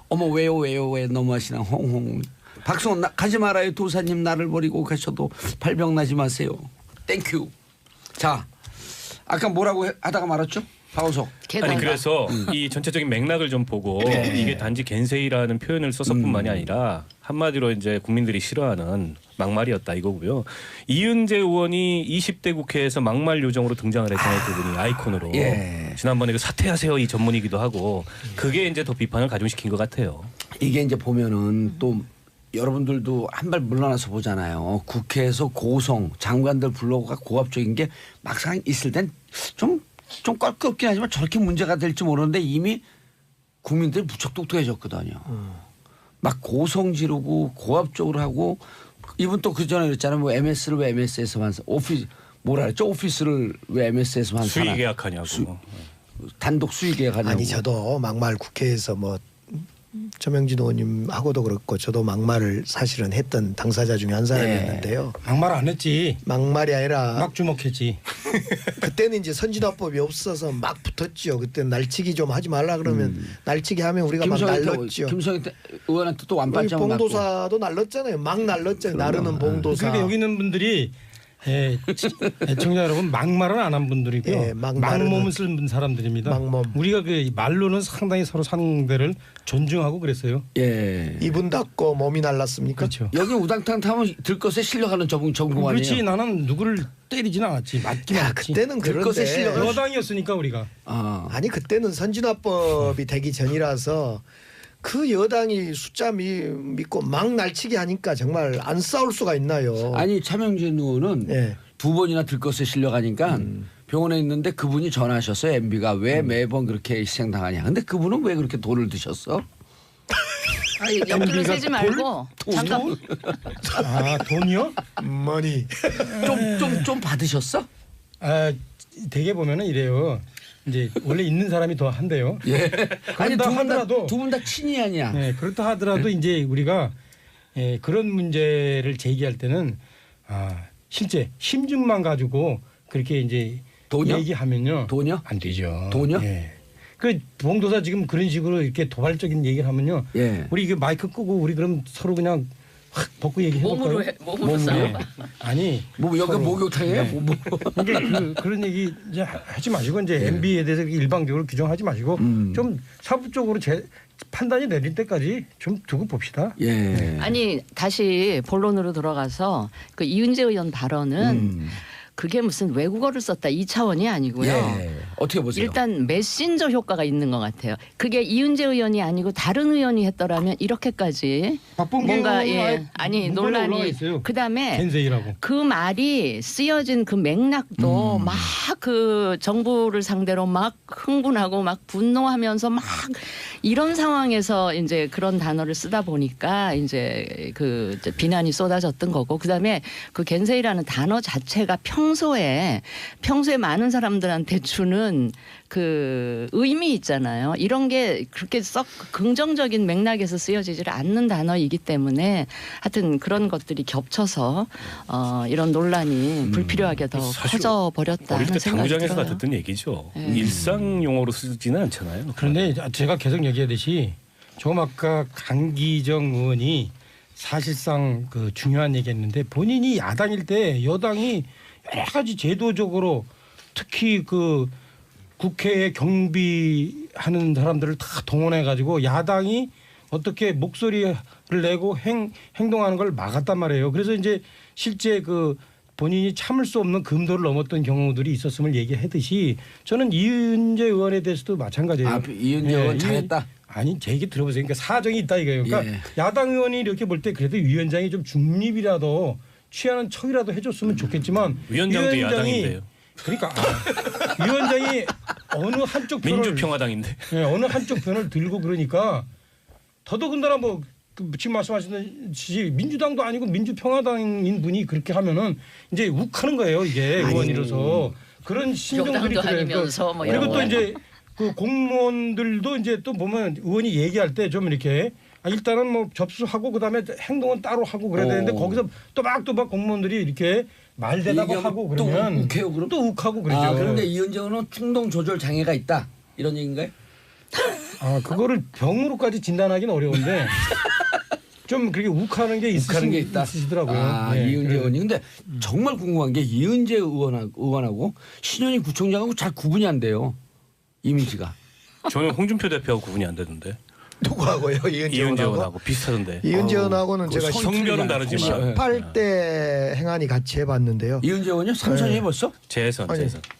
어머 왜요 왜 너무하시나 홍홍. 박수원 가지 말아요. 도사님 나를 버리고 가셔도 발병나지 마세요. 땡큐. 자, 아까 뭐라고 하다가 말았죠? 박원석. 아니 그래서 이 전체적인 맥락을 좀 보고 이게 단지 겐세이라는 표현을 써서뿐만이 아니라 한마디로 이제 국민들이 싫어하는 막말이었다 이거고요. 이은재 의원이 20대 국회에서 막말 요정으로 등장을 했잖아요. 그분이 아이콘으로. 지난번에 그 사퇴하세요 이 전문이기도 하고 그게 이제 더 비판을 가중시킨 것 같아요. 이게 이제 보면은 또 여러분들도 한 발 물러나서 보잖아요. 국회에서 고성 장관들 불러가 고압적인 게 막상 있을 땐 좀 껄끄럽긴 하지만 저렇게 문제가 될지 모르는데 이미 국민들이 무척 똑똑해졌거든요. 막 고성 지르고 고압적으로 하고 이분 또 그전에 그랬잖아요. 뭐 MS를 왜 MS에서만 오피스 뭐라 그랬죠? 오피스를 왜 MS에서만 수의 계약하냐고. 단독 수의 계약하냐고. 아니 저도 막말 국회에서 뭐 최명진 의원님하고도 그렇고 저도 막말을 사실은 했던 당사자 중에 한 사람이었는데요. 막말 안 했지. 막말이 아니라 막 주목했지. 그때는 이제 선진화법이 없어서 막 붙었죠. 그때 날치기 좀 하지 말라 그러면 날치기 하면 우리가 막 날렸죠. 김성희 의원한테 또 완발장을 맞고. 봉도사도 날렸잖아요. 막 날렸잖아요. 나르는 봉도사. 그러니까 여기 있는 분들이 애청자 여러분 막말은 안 한 분들이고요. 예, 막몸을 쓴 사람들입니다. 막몸. 우리가 그 말로는 상당히 서로 상대를 존중하고 그랬어요. 예. 이분 닫고 몸이 날랐습니까? 그렇죠. 여기 우당탕 타면 들것에 실려가는 전공 아니에요? 그렇지. 나는 누구를 때리지는 않았지. 맞기만 야, 했지. 그때는 들것에 실려가- 그런데 여당이었으니까 우리가. 아니 그때는 선진화법이 되기 전이라서 그 여당이 숫자 믿고 막 날치기 하니까 정말 안 싸울 수가 있나요? 아니 차명진 의원은 예. 두 번이나 들것에 실려가니까 병원에 있는데 그분이 전화하셨어요. MB가 왜 매번 그렇게 희생당하냐. 근데 그분은 왜 그렇게 돈을 드셨어? 아니, 옆으로 세지 말고 잠깐 아 돈이요? 머니. 좀 받으셨어? 아 대개 보면은 이래요. 이제 원래 있는 사람이 더 한대요. 예. 아니 그런다 두 분 다 친이 아니야. 네, 그렇다 하더라도 이제 우리가 그런 문제를 제기할 때는 실제 심증만 가지고 그렇게 이제 돈이요? 얘기하면요. 돈이요? 안 되죠. 돈이요? 예. 그 봉도사 지금 그런 식으로 이렇게 도발적인 얘기를 하면요. 예. 우리 이거 마이크 끄고 우리 그럼 서로 그냥 확 벗고 얘기해 볼까요? 몸으로 싸워. 네. 아니 뭐 여기 서로. 목욕탕이에요? 네. 뭐. 그러니까 그런 얘기 이제 하지 마시고 이제 MB에 대해서 일방적으로 규정하지 마시고 좀 사법적으로 판단이 내릴 때까지 좀 두고 봅시다. 예. 아니 다시 본론으로 들어가서 그 이은재 의원 발언은 그게 무슨 외국어를 썼다 이 차원이 아니고요. 예. 어떻게 보세요? 일단 메신저 효과가 있는 것 같아요. 그게 이은재 의원이 아니고 다른 의원이 했더라면 이렇게까지 박봉계 뭔가 의원은 아예 문건에 올라와 논란이 있어요. 그다음에 겐세이라고. 그 말이 쓰여진 그 맥락도 막 그 정부를 상대로 막 흥분하고 막 분노하면서 막 이런 상황에서 이제 그런 단어를 쓰다 보니까 이제 그 이제 비난이 쏟아졌던 거고 그다음에 그 겐세이라는 단어 자체가 평소에 많은 사람들한테 주는 그 의미 있잖아요. 이런 게 그렇게 썩 긍정적인 맥락에서 쓰여지질 않는 단어이기 때문에 하여튼 그런 것들이 겹쳐서 이런 논란이 불필요하게 더 사실 커져 버렸다 어릴 때 하는 생각이 당구장에서 들어요. 듣던 얘기죠. 네. 일상 용어로 쓰지는 않잖아요. 그런데 제가 계속 얘기하듯이 조금 아까 강기정 의원이 사실상 그 중요한 얘기했는데 본인이 야당일 때 여당이 여러 가지 제도적으로 특히 그 국회에 경비하는 사람들을 다 동원해 가지고 야당이 어떻게 목소리를 내고 행동하는 걸 막았단 말이에요. 그래서 이제 실제 그 본인이 참을 수 없는 금도를 넘었던 경우들이 있었음을 얘기하듯이 저는 이은재 의원에 대해서도 마찬가지예요. 아, 이은재 의원 잘했다. 아니 제 얘기 들어보세요. 그러니까 사정이 있다 이거예요. 그러니까 예. 야당 의원이 이렇게 볼 때 그래도 위원장이 좀 중립이라도 취하는 척이라도 해줬으면 좋겠지만 위원장도 야당인데요. 그러니까 위원장이 어느 한쪽 편을 민주평화당인데. 어느 한쪽 편을 들고 그러니까 더더군다나 뭐 지금 말씀하셨듯이 민주당도 아니고 민주평화당인 분이 그렇게 하면은 이제 욱하는 거예요 이게 의원이라서 그런 심정들이 여당도 들어요. 아니면서 뭐 그리고 이런 또 거. 이제 그 공무원들도 이제 또 보면 의원이 얘기할 때 좀 이렇게 일단은 뭐 접수하고 그다음에 행동은 따로 하고 그래야 되는데 거기서 또박 공무원들이 이렇게 말대답을 하고 또 그러면 욱해요, 그럼? 또 욱하고 그러죠. 아, 그런데 이은재 의원은 충동 조절 장애가 있다. 이런 얘기인가요? 그거를 병으로까지 진단하기는 어려운데 좀 그렇게 욱하는 게 욱하는 게 있다. 있으시더라고요. 아, 네, 이은재 그래서 의원이. 근데 정말 궁금한 게 이은재 의원하고 신현희 구청장하고 잘 구분이 안 돼요. 이미지가. 저는 홍준표 대표하고 구분이 안 되던데. 누구하고요? 이은재 이은재 의원하고. 의원하고 비슷하던데. 이은재 의원하고는 그 제가 성별은 다르지만 18대 행안위 같이 해봤는데요. 이은재 의원이 삼선이 네. 해봤어? 재선.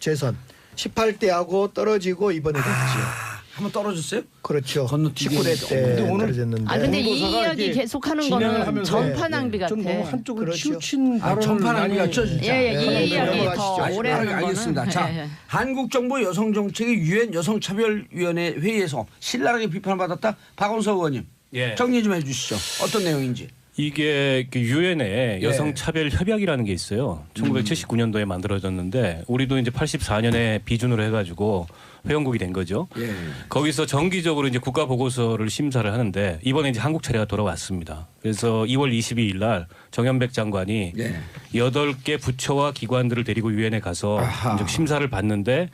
재선 18대하고 떨어지고 이번에 됐지요. 한번 떨어졌어요? 그렇죠. 건너뛰기 19대 때 근데 오늘- 떨어졌는데. 아 근데 이 공도사가 이야기 이렇게 계속하는 진행을 거는 하면서 전파 낭비 같아. 좀 너무 한쪽을 그렇죠. 치우친 아, 발언을 전파 많이 낭비였죠, 진짜. 예, 네, 이 이야기 넘어가시죠. 더 오래 하는 거는 알겠습니다. 자, 예, 예. 한국정부 여성정책위 유엔 여성차별위원회 회의에서 신랄하게 비판을 받았다. 박원석 의원님 예. 정리 좀 해주시죠. 어떤 내용인지. 이게 유엔에 여성차별협약이라는 게 있어요. 1979년도에 만들어졌는데 우리도 이제 84년에 비준으로 해가지고 회원국이 된 거죠. 예. 거기서 정기적으로 이제 국가 보고서를 심사를 하는데 이번에 이제 한국 차례가 돌아왔습니다. 그래서 2월 22일 날 정현백 장관이 예. 8개 부처와 기관들을 데리고 유엔에 가서 아하. 이제 심사를 받는데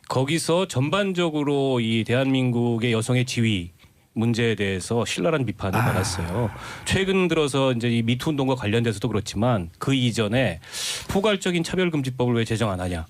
거기서 전반적으로 이 대한민국의 여성의 지위 문제에 대해서 신랄한 비판을 받았어요. 최근 들어서 이제 이 미투 운동과 관련돼서도 그렇지만 그 이전에 포괄적인 차별금지법을 왜 제정 안 하냐.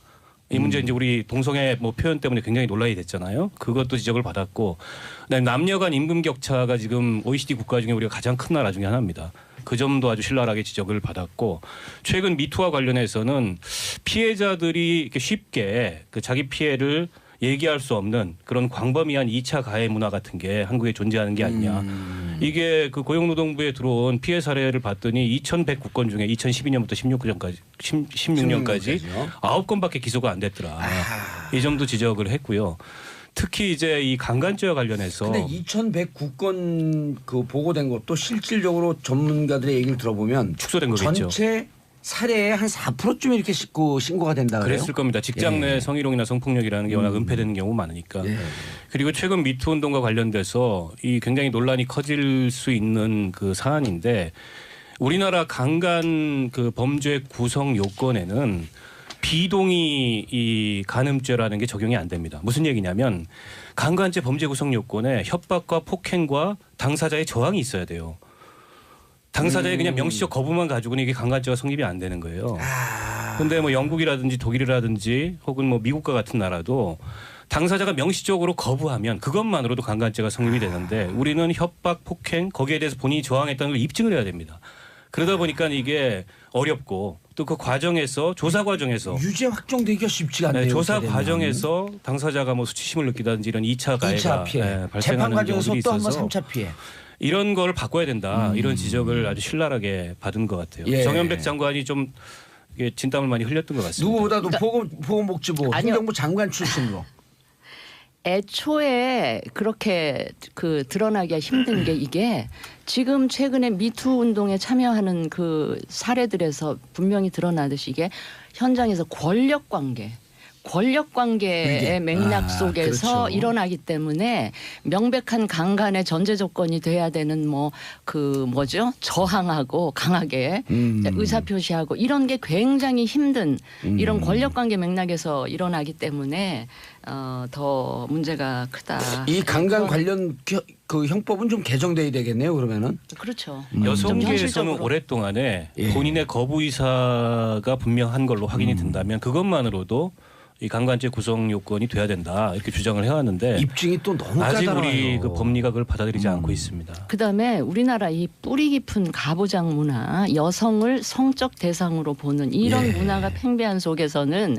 이 문제 이제 우리 동성애 뭐 표현 때문에 굉장히 논란이 됐잖아요. 그것도 지적을 받았고, 그다음에 남녀 간 임금 격차가 지금 OECD 국가 중에 우리가 가장 큰 나라 중에 하나입니다. 그 점도 아주 신랄하게 지적을 받았고, 최근 미투와 관련해서는 피해자들이 이렇게 쉽게 그 자기 피해를 얘기할 수 없는 그런 광범위한 2차 가해 문화 같은 게 한국에 존재하는 게 아니냐. 이게 그 고용노동부에 들어온 피해 사례를 봤더니 2,109건 중에 2012년부터 16년까지 9건밖에 기소가 안 됐더라. 이 점도 지적을 했고요. 특히 이제 이 강간죄와 관련해서 근데 2,109건 그 보고된 것도 실질적으로 전문가들의 얘기를 들어보면 축소된 거겠죠. 전체 사례의 한 4%쯤 이렇게 신고가 된다 그래요? 그랬을 겁니다. 직장 내 예. 성희롱이나 성폭력이라는 게 워낙 은폐되는 경우가 많으니까. 예. 그리고 최근 미투 운동과 관련돼서 이 굉장히 논란이 커질 수 있는 그 사안인데 우리나라 강간 그 범죄 구성 요건에는 비동의 이 간음죄라는 게 적용이 안 됩니다. 무슨 얘기냐면 강간죄 범죄 구성 요건에 협박과 폭행과 당사자의 저항이 있어야 돼요. 당사자의 그냥 명시적 거부만 가지고는 이게 강간죄가 성립이 안 되는 거예요. 그런데 뭐 영국이라든지 독일이라든지 혹은 뭐 미국과 같은 나라도 당사자가 명시적으로 거부하면 그것만으로도 강간죄가 성립이 되는데 우리는 협박, 폭행 거기에 대해서 본인이 저항했다는 걸 입증을 해야 됩니다. 그러다 보니까 이게 어렵고 또 그 과정에서 조사 과정에서 유죄 확정되기가 쉽지가 않네요. 조사 그렇게 되면. 과정에서 당사자가 뭐 수치심을 느끼다든지 이런 2차 가해가 2차 피해, 재판 발생하는 과정에서 경우들이 또 한 번 있어서 3차 피해. 이런 걸 바꿔야 된다. 이런 지적을 아주 신랄하게 받은 것 같아요. 예. 정현백 장관이 좀 이게 진땀을 많이 흘렸던 것 같습니다. 누구보다도 보건복지부 아니요. 행정부 장관 출신으로. 애초에 그렇게 그 드러나기가 힘든 게 이게 지금 최근에 미투 운동에 참여하는 그 사례들에서 분명히 드러나듯이 이게 현장에서 권력 관계의 이게. 맥락 속에서 그렇죠. 일어나기 때문에 명백한 강간의 전제 조건이 돼야 되는 뭐 그 뭐죠 저항하고 강하게 의사 표시하고 이런 게 굉장히 힘든 이런 권력 관계 맥락에서 일어나기 때문에 더 문제가 크다. 이 강간 관련 그 형법은 좀 개정돼야 되겠네요. 그러면은. 그렇죠. 여성계에서는 현실적으로. 오랫동안에 예. 본인의 거부 의사가 분명한 걸로 확인이 된다면 그것만으로도 이 강간죄 구성 요건이 돼야 된다 이렇게 주장을 해왔는데 입증이 또 너무 아직 까다로워요. 우리 그 법리가 그걸 받아들이지 않고 있습니다. 그다음에 우리나라 이 뿌리 깊은 가부장 문화, 여성을 성적 대상으로 보는 이런 예. 문화가 팽배한 속에서는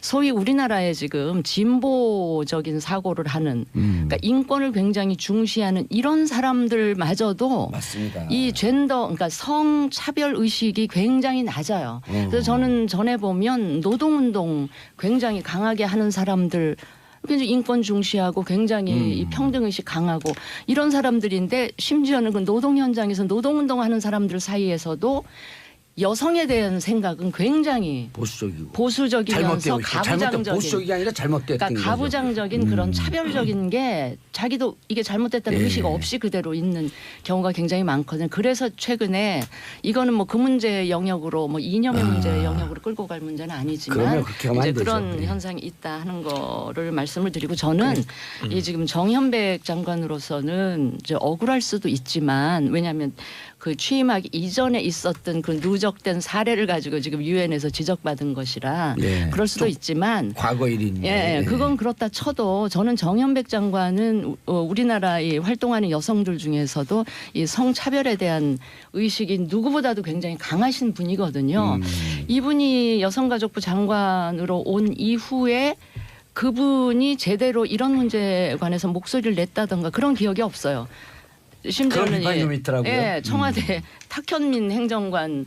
소위 우리나라의 지금 진보적인 사고를 하는 그러니까 인권을 굉장히 중시하는 이런 사람들마저도 맞습니다. 이 젠더 그러니까 성차별 의식이 굉장히 낮아요. 그래서 저는 전에 보면 노동운동 굉장히 강하게 하는 사람들 굉장히 인권 중시하고 굉장히 이 평등 의식 강하고 이런 사람들인데 심지어는 그 노동 현장에서 노동운동하는 사람들 사이에서도 여성에 대한 생각은 굉장히 보수적이고 보수적이면서 잘못되고 있고. 잘못된 가부장적인 보수적이 아니라 잘못됐던 그러니까 거죠. 가부장적인 그런 차별적인 게 자기도 이게 잘못됐다는 예. 의식 없이 그대로 있는 경우가 굉장히 많거든요. 그래서 최근에 이거는 뭐 그 문제 영역으로 뭐 이념의 문제 영역으로 끌고 갈 문제는 그러면 아니지만 그렇게 하면 안 이제 되죠. 그런 예. 현상이 있다 하는 거를 말씀을 드리고 저는 이 지금 정현백 장관으로서는 이제 억울할 수도 있지만 왜냐하면 그 취임하기 이전에 있었던 그 누적된 사례를 가지고 지금 유엔에서 지적받은 것이라 예. 그럴 수도 있지만 과거 일인데. 예, 그건 그렇다 쳐도 저는 정현백 장관은 우리나라에 활동하는 여성들 중에서도 이 성차별에 대한 의식이 누구보다도 굉장히 강하신 분이거든요. 이분이 여성가족부 장관으로 온 이후에 그분이 제대로 이런 문제에 관해서 목소리를 냈다던가 그런 기억이 없어요. 그런 심지어는 비판이 좀 있더라고요. 예, 청와대 탁현민 행정관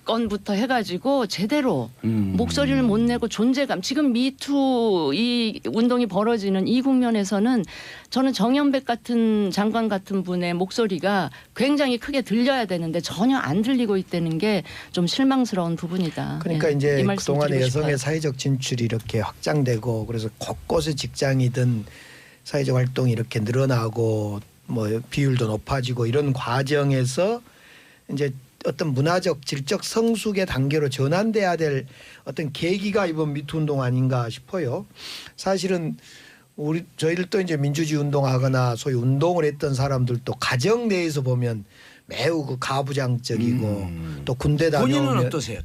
건부터 해가지고 제대로 목소리를 못 내고 존재감 지금 미투 이 운동이 벌어지는 이 국면에서는 저는 정연백 같은 장관 같은 분의 목소리가 굉장히 크게 들려야 되는데 전혀 안 들리고 있다는 게 좀 실망스러운 부분이다. 그러니까 예, 이제 이 말씀 그동안에 드리고 여성의 싶어요. 사회적 진출이 이렇게 확장되고 그래서 곳곳에 직장이든 사회적 활동이 이렇게 늘어나고 뭐 비율도 높아지고 이런 과정에서 이제 어떤 문화적 질적 성숙의 단계로 전환돼야 될 어떤 계기가 이번 미투 운동 아닌가 싶어요. 사실은 저희들도 이제 민주주의 운동하거나 소위 운동을 했던 사람들도 가정 내에서 보면 매우 그 가부장적이고 또 군대 다녀오면 본인은 어떠세요?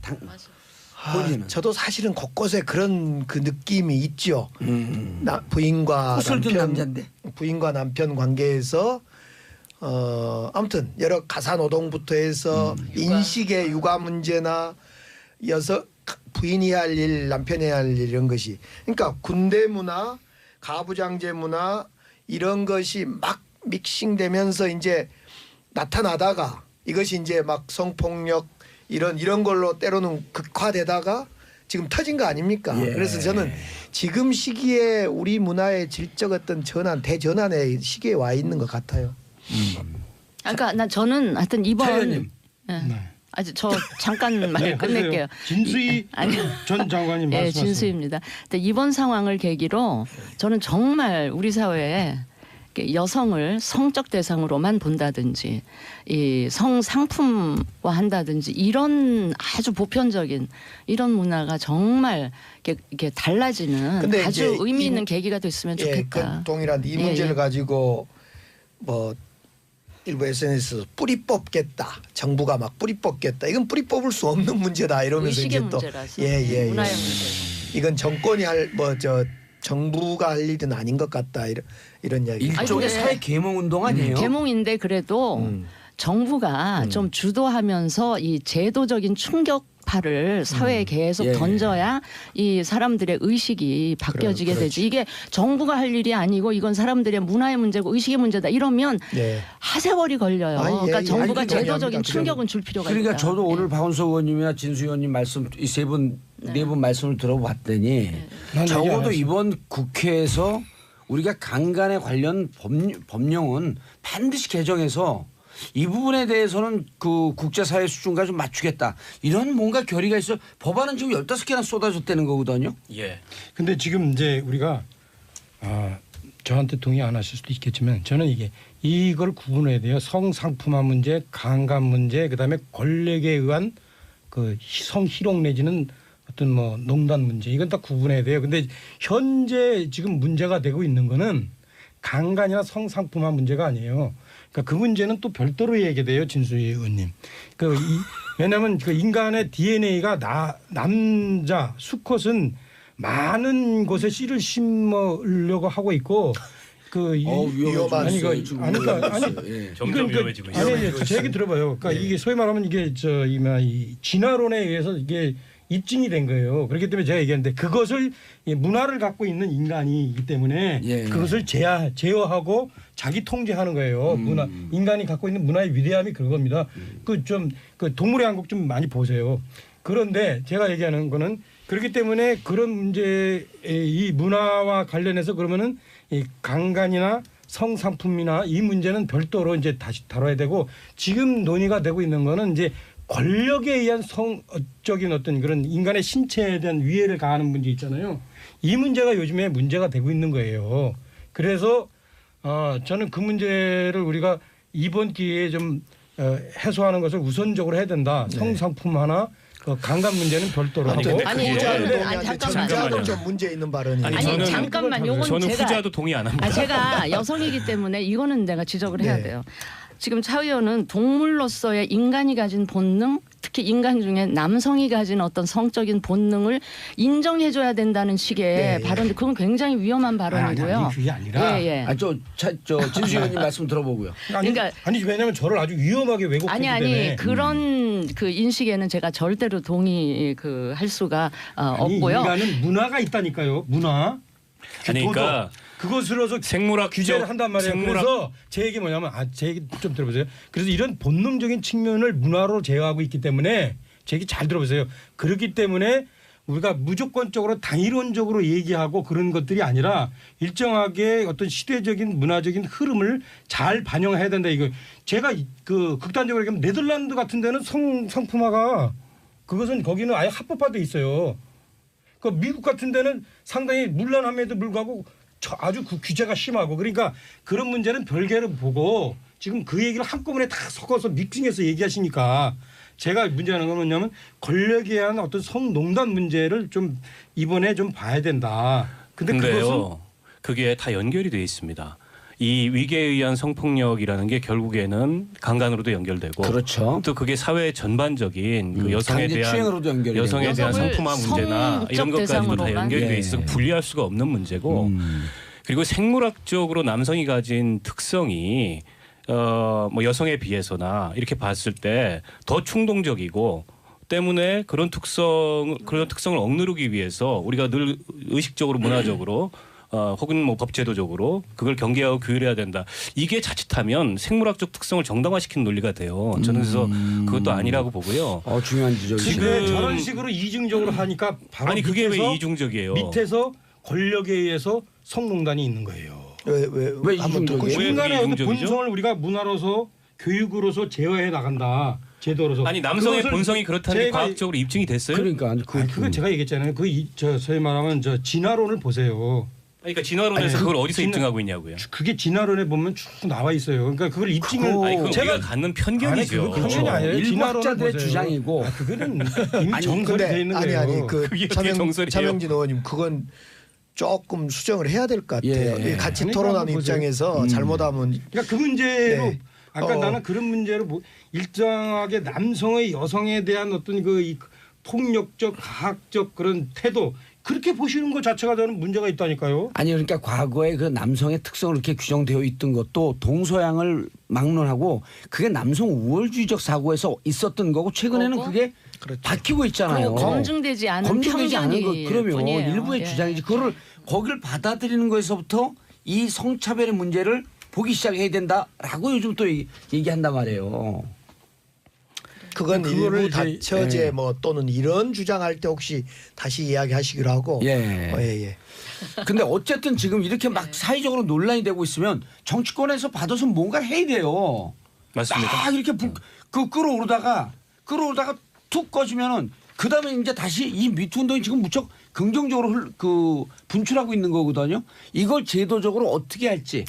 본인은? 저도 사실은 곳곳에 그런 그 느낌이 있죠. 부인과 호술든 남편 남자인데. 부인과 남편 관계에서 아무튼 여러 가사 노동부터 해서 인식의 육아 문제나 부인이 해야 할 일, 남편이 해야 할 일 이런 것이 그러니까 군대 문화, 가부장제 문화 이런 것이 막 믹싱되면서 이제 나타나다가 이것이 이제 막 성폭력 이런 걸로 때로는 극화되다가 지금 터진 거 아닙니까? 예. 그래서 저는 지금 시기에 우리 문화의 질적 어떤 전환, 대전환의 시기에 와 있는 것 같아요. 그러니까 저는 하여튼 차 이번 의원님. 예. 네. 아직 저 잠깐 말 네, 끝낼게요. 진수희 아니. 전 장관님 예, 말씀하세요. 진수입니다. 근데 이번 상황을 계기로 저는 정말 우리 사회에 여성을 성적 대상으로만 본다든지 이 성상품화 한다든지 이런 아주 보편적인 이런 문화가 정말 이렇게 달라지는 근데 아주 이제 의미 있는 계기가 됐으면 예, 좋겠다. 그 동일한 이 예, 문제를 예. 가지고 뭐 일부 SNS에서 뿌리 뽑겠다. 정부가 막 뿌리 뽑겠다. 이건 뿌리 뽑을 수 없는 문제다. 이러면서 의식의 이제 또 문제라서 예. 문화의 문제. 이건 정권이 정부가 할 일은 아닌 것 같다. 이런 이야기. 일종의 근데- 사회 계몽 운동 아니에요? 계몽인데 그래도 정부가 좀 주도하면서 이 제도적인 충격파를 사회에 계속 예. 던져야 이 사람들의 의식이 바뀌어지게 되지. 이게 정부가 할 일이 아니고 이건 사람들의 문화의 문제고 의식의 문제다. 이러면 네. 하세월이 걸려요. 아, 예, 그러니까 예. 정부가 아니, 제도적인 그러니까 충격은 줄 필요가 그러니까 있다. 저도 오늘 박원석 의원님이나 진수 의원님 말씀 이 세 분 네 분 말씀을 들어봤더니 난 얘기 안 적어도 했어. 이번 국회에서 우리가 강간에 관련 법령은 반드시 개정해서 이 부분에 대해서는 그 국제사회 수준과 좀 맞추겠다. 이런 뭔가 결의가 있어. 법안은 지금 15개나 쏟아졌다는 거거든요. 예. 근데 지금 이제 우리가 저한테 동의 안 하실 수도 있겠지만 저는 이걸 구분해야 돼요. 성상품화 문제, 강간 문제, 그다음에 권력에 의한 그 성희롱 내지는 어떤 뭐 농단 문제 이건 다 구분해야 돼요. 근데 현재 지금 문제가 되고 있는 거는 강간이나 성상품화 문제가 아니에요. 그러니까 그 문제는 또 별도로 얘기돼요, 진수희 의원님. 왜냐하면 그 인간의 DNA가 남자 수컷은 많은 곳에 씨를 심으려고 하고 있고 위험한 아니 수요, 그 아니 예. 점점 이건 위험해지고 있어요. 아니 제 얘기 들어봐요. 그러니까 이게 소위 말하면 이게 이 진화론에 의해서 이게 입증이 된 거예요. 그렇기 때문에 제가 얘기했는데 그것을 문화를 갖고 있는 인간이기 때문에 예. 그것을 제어하고 자기 통제하는 거예요. 인간이 갖고 있는 문화의 위대함이 그겁니다. 그 동물의 왕국 좀 많이 보세요. 그런데 제가 얘기하는 거는 그렇기 때문에 그런 문제 이 문화와 관련해서 그러면은 이 강간이나 성상품이나 이 문제는 별도로 이제 다시 다뤄야 되고 지금 논의가 되고 있는 거는 이제 권력에 의한 성적인 어떤 그런 인간의 신체에 대한 위해를 가하는 문제 있잖아요. 이 문제가 요즘에 문제가 되고 있는 거예요. 그래서 저는 그 문제를 우리가 이번 기회에 좀 해소하는 것을 우선적으로 해야 된다. 네. 성상품 하나 그 강간 문제는 별도로 아니, 하고. 근데 아니, 그게- 아니, 잠깐만요. 전자도 좀 문제 있는 발언이에요. 아니, 아니 저는- 잠깐만 요건 저는 제가 후자도 동의 안 합니다. 제가 여성이기 때문에 이거는 내가 지적을 해야 네. 돼요. 지금 차 의원은 동물로서의 인간이 가진 본능, 특히 인간 중에 남성이 가진 어떤 성적인 본능을 인정해줘야 된다는 식의 네. 발언, 그건 굉장히 위험한 발언이고요. 아니 그게 아니라. 예. 진수 의원님 말씀 들어보고요. 그러니까- 아니 왜냐하면 저를 아주 위험하게 왜곡하기 아니 때문에. 그런 그 인식에는 제가 절대로 동의 할 수가 아니, 없고요. 인간은 문화가 있다니까요. 문화. 아니 그러니까 그것으로서 생물학 규제를 한단 말이에요. 그래서 제 얘기 뭐냐면 제 얘기 좀 들어보세요. 그래서 이런 본능적인 측면을 문화로 제어하고 있기 때문에 제 얘기 잘 들어보세요. 그렇기 때문에 우리가 무조건적으로 당일론적으로 얘기하고 그런 것들이 아니라 일정하게 어떤 시대적인 문화적인 흐름을 잘 반영해야 된다. 이거 제가 그 극단적으로 얘기하면 네덜란드 같은 데는 성품화가 그것은 거기는 아예 합법화돼 있어요. 그 미국 같은 데는 상당히 문란함에도 불구하고 아주 그 규제가 심하고 그러니까 그런 문제는 별개로 보고 지금 그 얘기를 한꺼번에 다 섞어서 믹싱해서 얘기하시니까 제가 문제하는 건 뭐냐면 권력에 의한 어떤 성농단 문제를 좀 이번에 좀 봐야 된다. 근데요, 그게 다 연결이 돼 있습니다. 이 위계에 의한 성폭력이라는 게 결국에는 강간으로도 연결되고 그렇죠. 또 그게 사회 전반적인 그 여성에 대한 추행으로도 연결이 여성에 대한 여성을 성품화 문제나 이런 것까지도 다 대상으로만. 연결이 돼 예. 있어서 분리할 수가 없는 문제고 그리고 생물학적으로 남성이 가진 특성이 뭐 여성에 비해서나 이렇게 봤을 때 더 충동적이고 때문에 그런 특성을 억누르기 위해서 우리가 늘 의식적으로 문화적으로 혹은 뭐 법제도적으로 그걸 경계하고 규율해야 된다. 이게 자칫하면 생물학적 특성을 정당화시키는 논리가 돼요. 저는 그래서 그것도 아니라고 보고요. 중요한 지적이죠. 지금 저런 식으로 이중적으로 하니까 바로 아니 그게 왜 밑에서 이중적이에요? 밑에서 권력에 의해서 성농단이 있는 거예요. 왜 한번 듣고 이중적이에요? 왜 인간의 그게 어떤 이중적이죠? 본성을 우리가 문화로서 교육으로서 제어해 나간다. 제도로서. 아니 남성의 그것을 본성이 그렇다는 게 제가 과학적으로 입증이 됐어요? 그러니까 그건 제가 얘기했잖아요. 소위 말하면 진화론을 보세요. 그러니까 진화론에서 아니, 그걸 어디서 진화- 입증하고 있냐고요? 그게 진화론에 보면 쭉 나와 있어요. 그러니까 그걸 입증을 그거- 아니 그건 제가 우리가 갖는 편견이죠. 그거 편견이 아니에요. 일부 진화론을 학자들의 보세요. 주장이고. 그거는 이미 아니 정설이 근데 돼 있는 거예요. 아니 그 그게 어떻게 정설이에요? 차명진 의원님 그건 조금 수정을 해야 될 것 같아요. 예. 같이 아니, 토론하는 한번 보세요. 입장에서 잘못하면 그러니까 그 문제로 네. 아까 나는 그런 문제로 일정하게 남성의 여성에 대한 어떤 이 폭력적 가학적 그런 태도 그렇게 보시는 것 자체가 저는 문제가 있다니까요. 아니 그러니까 과거에 그 남성의 특성을 이렇게 규정되어 있던 것도 동서양을 막론하고 그게 남성 우월주의적 사고에서 있었던 거고 최근에는 거고? 그게 그렇죠. 바뀌고 있잖아요. 그리고 검증되지 않은 검증되지 않은 거 편견일 그러면 뿐이에요. 일부의 예. 주장이지 그거를 거기를 받아들이는 거에서부터 이 성차별의 문제를 보기 시작해야 된다라고 요즘 또 얘기한단 말이에요. 그건 그거를 일부 이제- 다처제 예. 뭐 또는 이런 주장할 때 혹시 다시 이야기하시기로 하고 예. 예. 근데 어쨌든 지금 이렇게 막 사회적으로 논란이 되고 있으면 정치권에서 받아서 뭔가 해야 돼요. 맞습니다. 막 이렇게 끌어오르다가 툭 꺼지면은 그다음에 이제 다시 이 미투 운동이 지금 무척 긍정적으로 분출하고 있는 거거든요. 이걸 제도적으로 어떻게 할지.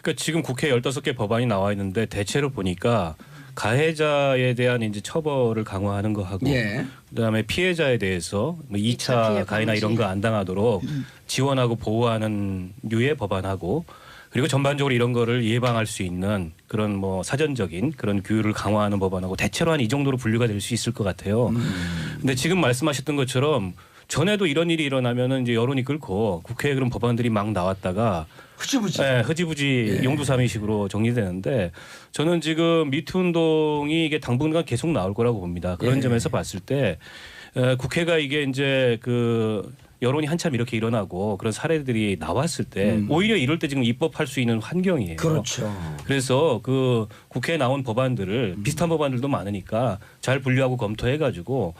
그러니까 지금 국회 15개 법안이 나와 있는데 대체로 보니까 가해자에 대한 이제 처벌을 강화하는 거 하고 예. 그다음에 피해자에 대해서 뭐 2차 피해 2차 가해나 방지. 이런 거 안 당하도록 지원하고 보호하는 류의 법안하고 그리고 전반적으로 이런 거를 예방할 수 있는 그런 뭐 사전적인 그런 규율을 강화하는 법안하고 대체로 한 이 정도로 분류가 될 수 있을 것 같아요. 근데 지금 말씀하셨던 것처럼 전에도 이런 일이 일어나면은 이제 여론이 끓고 국회에 그런 법안들이 막 나왔다가 흐지부지. 네, 흐지부지 용두사미식으로 정리되는데 저는 지금 미투 운동이 이게 당분간 계속 나올 거라고 봅니다. 그런 예. 점에서 봤을 때 국회가 이게 이제 그 여론이 한참 이렇게 일어나고 그런 사례들이 나왔을 때 오히려 이럴 때 지금 입법할 수 있는 환경이에요. 그렇죠. 그래서 그 국회에 나온 법안들을 비슷한 법안들도 많으니까 잘 분류하고 검토해가지고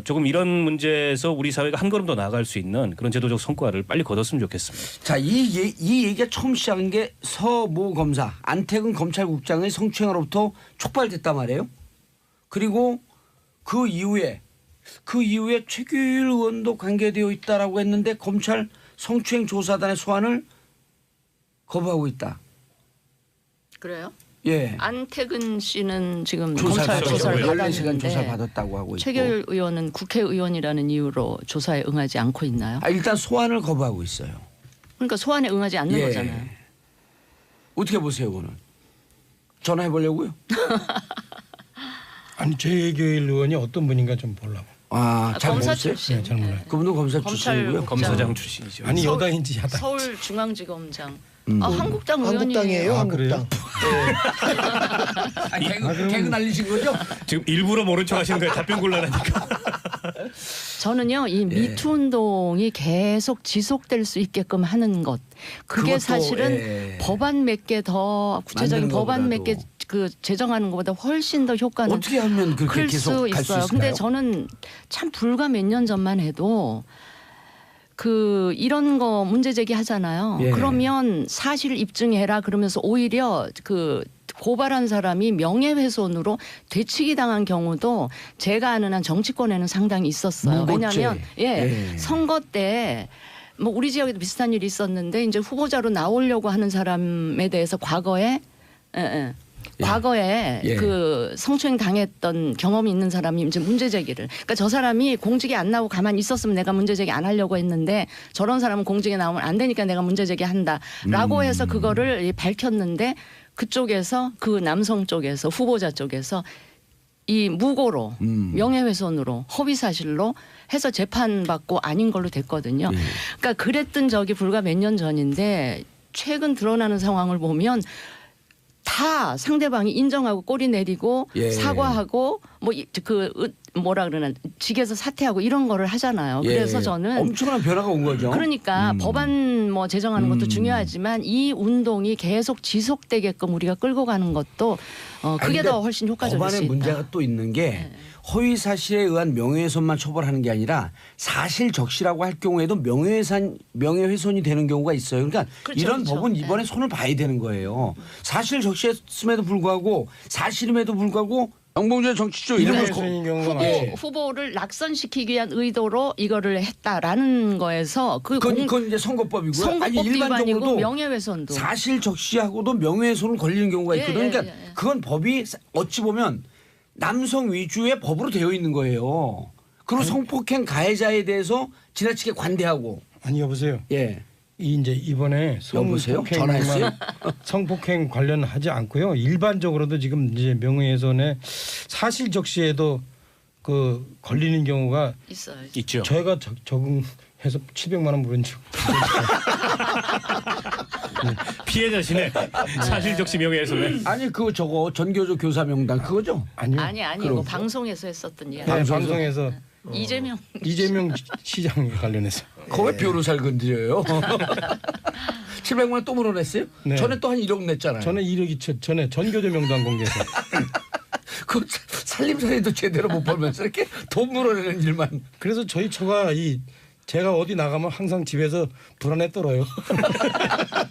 조금 이런 문제에서 우리 사회가 한 걸음 더 나아갈 수 있는 그런 제도적 성과를 빨리 거뒀으면 좋겠습니다. 자, 이 얘기가 처음 시작한 게 서모 검사 안태근 검찰국장의 성추행으로부터 촉발됐단 말이에요. 그리고 그 이후에 최규일 의원도 관계되어 있다라고 했는데 검찰 성추행 조사단의 소환을 거부하고 있다. 그래요? 예. 안태근 씨는 지금 조사를 검찰 조사를 14시간 받았는데 조사를 받았다고 하고 있고. 최규일 의원은 국회의원이라는 이유로 조사에 응하지 않고 있나요? 일단 소환을 거부하고 있어요. 그러니까 소환에 응하지 않는 예. 거잖아요. 어떻게 보세요, 그거는? 전화해 보려고요? 아니 최규일 의원이 어떤 분인가 좀 보려고. 잘 검사 모르세요? 출신. 네, 잘 몰라요. 그분도 검사 검찰 출신이고요. 검사장 출신이죠. 아니 서울- 여당인지 야당. 서울중앙지검장. 한국당 한국당이에요. 의원이에요. 한국당. 개그 날리신 거죠? 지금 일부러 모른 척 하시는 거예요. 답변 곤란하니까. 저는요 이 미투 운동이 계속 지속될 수 있게끔 하는 것 그게 그것도, 사실은 예. 법안 몇 개 더 구체적인 만드는 법안 몇 개 것보다도. 그 제정하는 것보다 훨씬 더 효과는 어떻게 하면 그렇게 클 계속 수 갈 수 있어요. 있을까요? 근데 저는 참 불과 몇 년 전만 해도 그 이런 거 문제 제기하잖아요. 예. 그러면 사실 입증해라 그러면서 오히려 그 고발한 사람이 명예훼손으로 되치기 당한 경우도 제가 아는 한 정치권에는 상당히 있었어요. 무고죄. 왜냐하면 예. 선거 때 뭐 우리 지역에도 비슷한 일이 있었는데 이제 후보자로 나오려고 하는 사람에 대해서 과거에 과거에 예. 그 성추행 당했던 경험이 있는 사람이 이제 문제 제기를. 그러니까 저 사람이 공직에 안 나오고 가만히 있었으면 내가 문제 제기 안 하려고 했는데 저런 사람은 공직에 나오면 안 되니까 내가 문제 제기한다라고 해서 그거를 밝혔는데 그쪽에서 그 남성 쪽에서 후보자 쪽에서 이 무고로 명예훼손으로 허위사실로 해서 재판받고 아닌 걸로 됐거든요. 그러니까 그랬던 적이 불과 몇 년 전인데 최근 드러나는 상황을 보면 다 상대방이 인정하고 꼬리 내리고 예. 사과하고 뭐 그 뭐라 그러나 직에서 사퇴하고 이런 거를 하잖아요. 예. 그래서 저는 엄청난 변화가 온 거죠. 그러니까 법안 뭐 제정하는 것도 중요하지만 이 운동이 계속 지속되게끔 우리가 끌고 가는 것도 그게 더 훨씬 효과적일 수 법안에 있다. 문제가 또 있는 게 허위 사실에 의한 명예훼손만 처벌하는 게 아니라 사실 적시라고 할 경우에도 명예훼손이 되는 경우가 있어요. 그러니까 그렇죠, 이런 그렇죠. 법은 이번에 손을 봐야 되는 거예요. 사실 적시했음에도 불구하고 사실임에도 불구하고 정봉주의 정치죠 이런 걸 명예훼손인 경우가 많지. 후보를 낙선시키기 위한 의도로 이거를 했다라는 거에서 그건 이제 선거법이고요. 선거법 아니 위반이고 일반적으로도 명예훼손도 사실 적시하고도 명예훼손을 걸리는 경우가 예, 있거든요. 예, 그러니까 예, 예. 그건 법이 어찌 보면 남성 위주의 법으로 되어 있는 거예요. 그리고 성폭행 가해자에 대해서 지나치게 관대하고 아니 여보세요. 예. 이제 이번에 여보세요? 전화했어요? 성폭행 관련하지 않고요. 일반적으로도 지금 이제 명예훼손에 사실 적시에도 그 걸리는 경우가 있어요. 있죠. 저희가 적응해서 700만 원 물은 적. 피해자시네. 사실 적시 명예훼손에. 아니 그 저거 전교조 교사 명단 그거죠? 아니요. 아니 이거 방송에서 했었던 이야기. 네, 방송에서 이재명 이재명 시장에 관련해서. 그거 왜 변호사를 건드려요? 700만 원 또 물어냈어요? 네. 전에 또 한 1억 냈잖아요. 전에 1억이 전에 전교조 명단 공개해서. 그 살림살이도 제대로 못 벌면서 이렇게 돈 물어내는 일만. 그래서 저희 처가 제가 어디 나가면 항상 집에서 불안에 떨어요.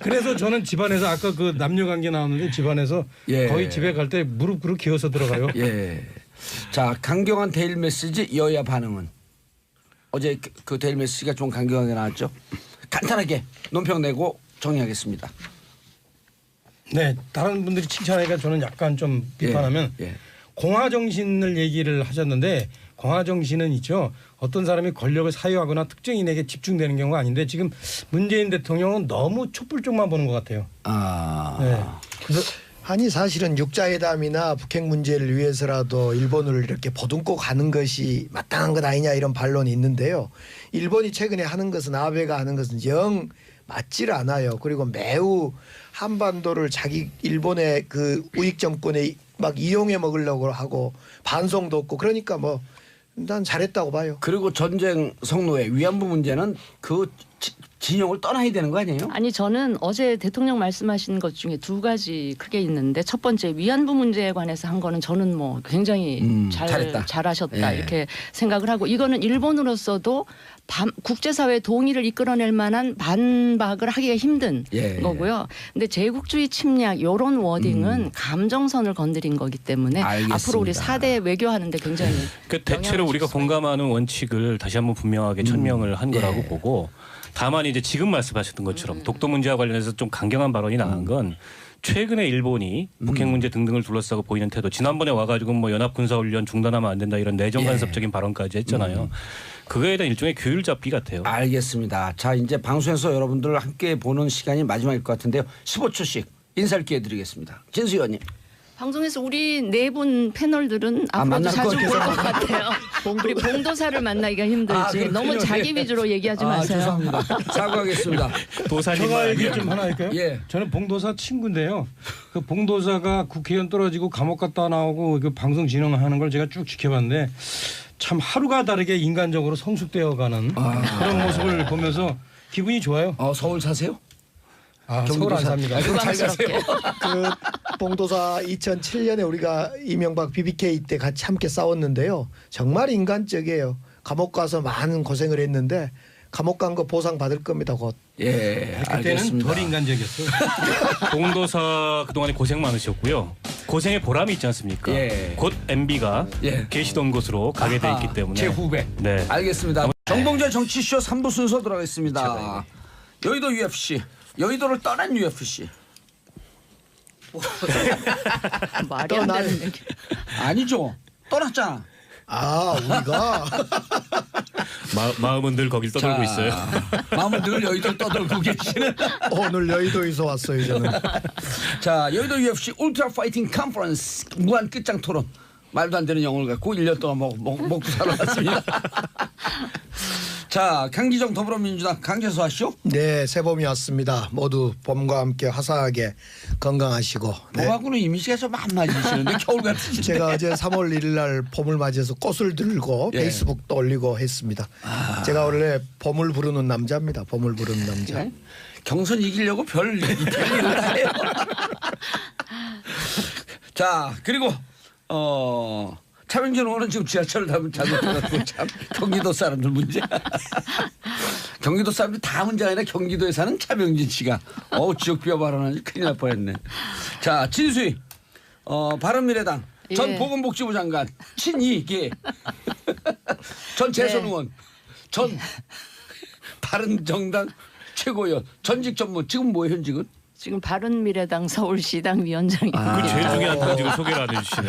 그래서 저는 집안에서 아까 그 남녀 관계 나왔는데 집안에서 예. 거의 집에 갈 때 무릎 꿇어 기어서 들어가요. 예. 자 강경한 데일 메시지 여야 반응은 어제 그 데일 메시지가 좀 강경하게 나왔죠. 간단하게 논평 내고 정리하겠습니다. 네, 다른 분들이 칭찬하니까 저는 약간 좀 비판하면 예. 공화 정신을 얘기를 하셨는데 공화 정신은 있죠. 어떤 사람이 권력을 사유하거나 특정인에게 집중되는 경우가 아닌데 지금 문재인 대통령은 너무 촛불 쪽만 보는 것 같아요. 아. 네. 그래서 아니 사실은 육자회담이나 북핵 문제를 위해서라도 일본을 이렇게 보듬고 가는 것이 마땅한 것 아니냐 이런 반론이 있는데요. 일본이 최근에 하는 것은 아베가 하는 것은 영 맞질 않아요. 그리고 매우 한반도를 자기 일본의 그 우익 정권에 막 이용해 먹으려고 하고 반성도 없고 그러니까 뭐 난 잘했다고 봐요. 그리고 전쟁 성노예 위안부 문제는 그 진영을 떠나야 되는 거 아니에요? 아니 저는 어제 대통령 말씀하신 것 중에 두 가지 크게 있는데 첫 번째 위안부 문제에 관해서 한 거는 저는 뭐 굉장히 잘했다. 잘하셨다 예. 이렇게 생각을 하고 이거는 일본으로서도 국제사회 동의를 이끌어낼 만한 반박을 하기가 힘든 예. 거고요. 근데 제국주의 침략 이런 워딩은 감정선을 건드린 거기 때문에 알겠습니다. 앞으로 우리 4대 외교하는데 굉장히 그 대체로 영향을 우리가 줄 수가 공감하는 원칙을 다시 한번 분명하게 천명을 한 거라고 보고 다만 이제 지금 말씀하셨던 것처럼 독도 문제와 관련해서 좀 강경한 발언이 나간 건 최근에 일본이 북핵 문제 등등을 둘러싸고 보이는 태도 지난번에 와가지고 뭐 연합 군사훈련 중단하면 안 된다 이런 내정 간섭적인 발언까지 했잖아요. 그거에 대한 일종의 규율 잡기 같아요. 알겠습니다. 자 이제 방송에서 여러분들 함께 보는 시간이 마지막일 것 같은데요. 15초씩 인사를 기회 드리겠습니다. 진수 의원님. 방송에서 우리 네 분 패널들은 앞으로도 만날 자주 것 볼 것 같아서. 같아요. 우리 봉도사를 만나기가 힘들지. 그렇군요. 너무 자기 위주로 얘기하지 마세요. 죄송합니다. 사과하겠습니다. 도사님 제가 얘기 좀 하나 할까요? 예. 저는 봉도사 친구인데요. 그 봉도사가 국회의원 떨어지고 감옥 갔다 나오고 그 방송 진행하는 걸 제가 쭉 지켜봤는데 참 하루가 다르게 인간적으로 성숙되어가는 그런 모습을 보면서 기분이 좋아요. 서울 사세요? 서울 안 삽니다. 그럼 잘 가세요. 그 봉도사 2007년에 우리가 이명박 BBK 때 같이 함께 싸웠는데요. 정말 인간적이에요. 감옥 가서 많은 고생을 했는데 감옥 간 거 보상 받을 겁니다. 곧. 예, 그때는 알겠습니다. 덜 인간적이었어요. 봉도사 그동안에 고생 많으셨고요. 고생의 보람이 있지 않습니까? 예. 곧 MB가 예. 계시던 곳으로 가게 돼 있기 때문에 제 후배. 네. 알겠습니다. 정봉재 정치쇼 3부 순서 들어가겠습니다. 여의도 UFC, 여의도를 떠난 UFC. 말이 안 되는 얘기. 아니죠. 떠났잖아. 우리가 마음은 늘 거길 떠돌고 있어요. 마음은 늘 여의도를 떠돌고 계시는. 오늘 여의도에서 왔어요. 저는. 자, 여의도 UFC 울트라 파이팅 컨퍼런스 무한 끝장 토론. 말도 안 되는 영어를 갖고 1년 동안 먹고 살아왔습니다. 자, 강기정 더불어민주당 강재수 하시오. 네, 새 봄이 왔습니다. 모두 봄과 함께 화사하게 건강하시고. 네. 봄하고는 이미지가 좀 안 맞으시는데 겨울 같으신데. 제가 어제 3월 1일 날 봄을 맞이해서 꽃을 들고 예. 페이스북도 올리고 했습니다. 제가 원래 봄을 부르는 남자입니다. 봄을 부르는 남자. 네? 경선 이기려고 별 일을 다 해요. 자, 그리고 차명진 의원은 지금 지하철을 타면 잘못해갖고 참 경기도 사람들 문제. 경기도 사람들 다 문제가 아니라 경기도에 사는 차명진 씨가 지역 비하 발언하니 큰일 날 뻔했네. 자, 진수희 바른미래당 전 예. 보건복지부 장관 친이계 전 재선 네. 의원 전 바른정당 최고위원 전직 전무 지금 뭐예요 현직은? 지금 바른미래당 서울시당 위원장입니다. 그 제일 중요한 당직을 소개를 안 해주시네.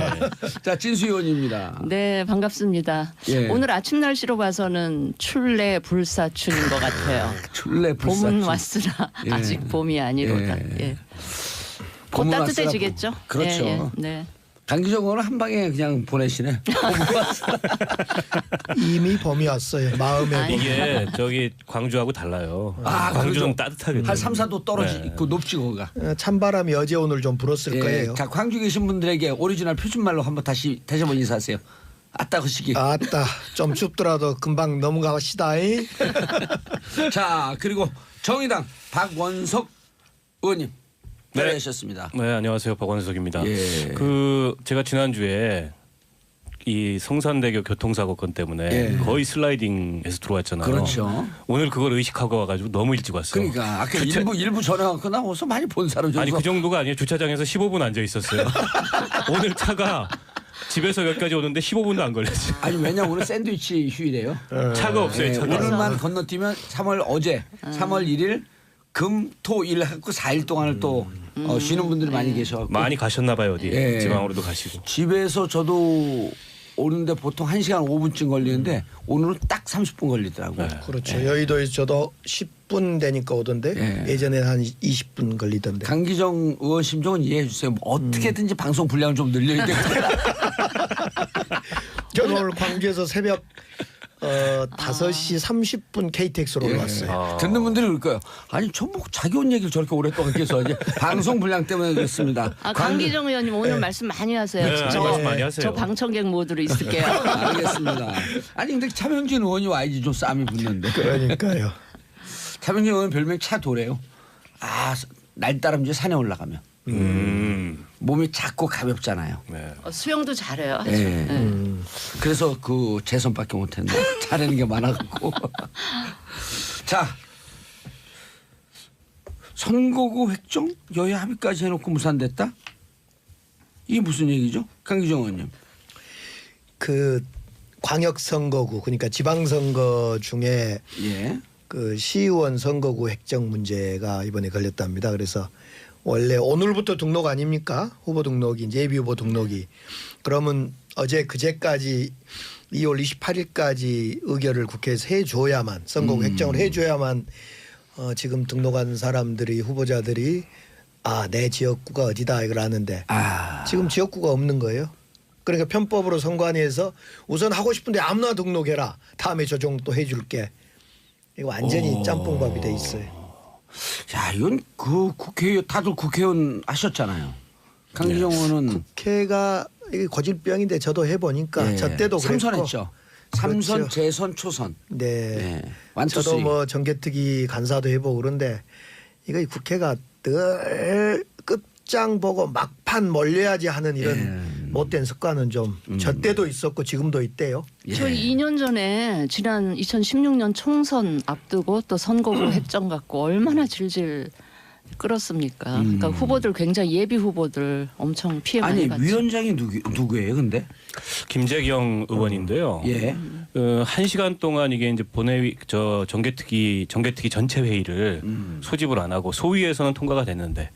자, 진수 의원입니다. 네, 반갑습니다. 예. 오늘 아침 날씨로 봐서는 출래 불사춘인 것 같아요. 출래 불사춘. 봄은 왔으나 예. 아직 봄이 아니로다. 예. 예. 곧 봄은 따뜻해지겠죠? 왔으나 그렇죠. 예, 예. 네. 강기정 의원은 한 방에 그냥 보내시네. 이미 봄이 왔어요. 마음에. 이게 저기 광주하고 달라요. 그렇죠. 광주는 따뜻하게. 한 3, 4도 떨어지고 높지 거기가. 찬바람이 어제 오늘 좀 불었을 거예요. 자, 광주 계신 분들에게 오리지널 표준말로 한번 다시 한번 인사하세요. 아따 그 시기. 아따 좀 춥더라도 금방 넘어가시다. 자, 그리고 정의당 박원석 의원님 네. 잘하셨습니다. 네, 안녕하세요. 박원석입니다. 예. 제가 지난주에 이 성산대교 교통사고 건 때문에 예. 거의 슬라이딩에서 들어왔잖아요. 그렇죠. 오늘 그걸 의식하고 와가지고 너무 일찍 왔어요. 그러니까 아까 일부 전화가 나와서 많이 본 사람 중에서 아니 그 정도가 아니에요. 주차장에서 15분 앉아 있었어요. 오늘 차가 집에서 여기까지 오는데 15분도 안 걸렸어요. 아니 왜냐 오늘 샌드위치 휴일이에요. 차가 없어요. 예, 차가. 오늘만 건너뛰면 3월 1일 금, 토, 일 하고 4일 동안을 또 쉬는 분들이 많이 계셔. 많이 가셨나 봐요. 어디 예. 지방으로도 가시고. 집에서 저도 오는데 보통 1시간 5분쯤 걸리는데 오늘은 딱 30분 걸리더라고요. 네. 그렇죠. 여의도에서 저도 10분 되니까 오던데 예. 예전에 한 20분 걸리던데. 강기정 의원 심정은 이해해 주세요. 뭐 어떻게든지 방송 분량을 좀 늘려야 되거든요. 저는 오늘 광주에서 새벽 5시 30분 KTX로 올라왔어요. 듣는 분들이 그럴 거예요. 아니 전뭐 자기 온 얘기를 저렇게 오랫동안 계속 이제 방송 분량 때문에 그렇습니다. 강기정 의원님 오늘 말씀 많이 하세요. 네, 말씀 많이 하세요. 저 방청객 모드로 있을게요. 알겠습니다. 아니 근데 차명진 의원이 와야지 좀 싸움이 붙는데. 그러니까요. 차명진 의원 별명 차도래요. 날 따라 이제 산에 올라가면 몸이 작고 가볍잖아요. 네. 수영도 잘해요. 예. 네. 그래서 그 재선밖에 못했는데 잘하는 게 많아갖고. 자, 선거구 획정 여야 합의까지 해놓고 무산됐다? 이게 무슨 얘기죠, 강기정 의원님? 그 광역 선거구 그러니까 지방 선거 중에 예. 그 시의원 선거구 획정 문제가 이번에 걸렸답니다. 그래서 원래 오늘부터 등록 아닙니까? 후보 등록이 이제 예비 후보 등록이. 그러면 어제 그제까지 2월 28일까지 의결을 국회에서 해줘야만 선거구 획정을 해줘야만 지금 등록한 사람들이 후보자들이 내 지역구가 어디다 이걸 아는데 지금 지역구가 없는 거예요. 그러니까 편법으로 선관위에서 우선 하고 싶은데 아무나 등록해라. 다음에 조정 또 해줄게. 이거 완전히 짬뽕밥이 돼 있어요. 야, 이건 그 국회의원 다들 국회의원 하셨잖아요. 강기정 의원은 국회가 이게 고질병인데 저도 해보니까 저 때도 그랬고 삼선했죠. 삼선, 그렇죠. 재선, 초선. 네. 네. 완투 저도 쓰리. 뭐 정개특위 간사도 해보고 그런데 이거 이 국회가 늘 끝장 보고 막판 몰려야지 하는 이런 못된 습관은 좀 저 때도 있었고 지금도 있대요. 예. 저희 2년 전에 지난 2016년 총선 앞두고 또 선거구 획정 갖고 얼마나 질질 끌었습니까? 그러니까 후보들 굉장히 예비 후보들 엄청 피해 많이 아니 봤죠. 위원장이 누구예요, 근데? 김재경 의원인데요. 예. 1시간 동안 이게 이제 본회의 정개특위 전체 회의를 소집을 안 하고 소위에서는 통과가 됐는데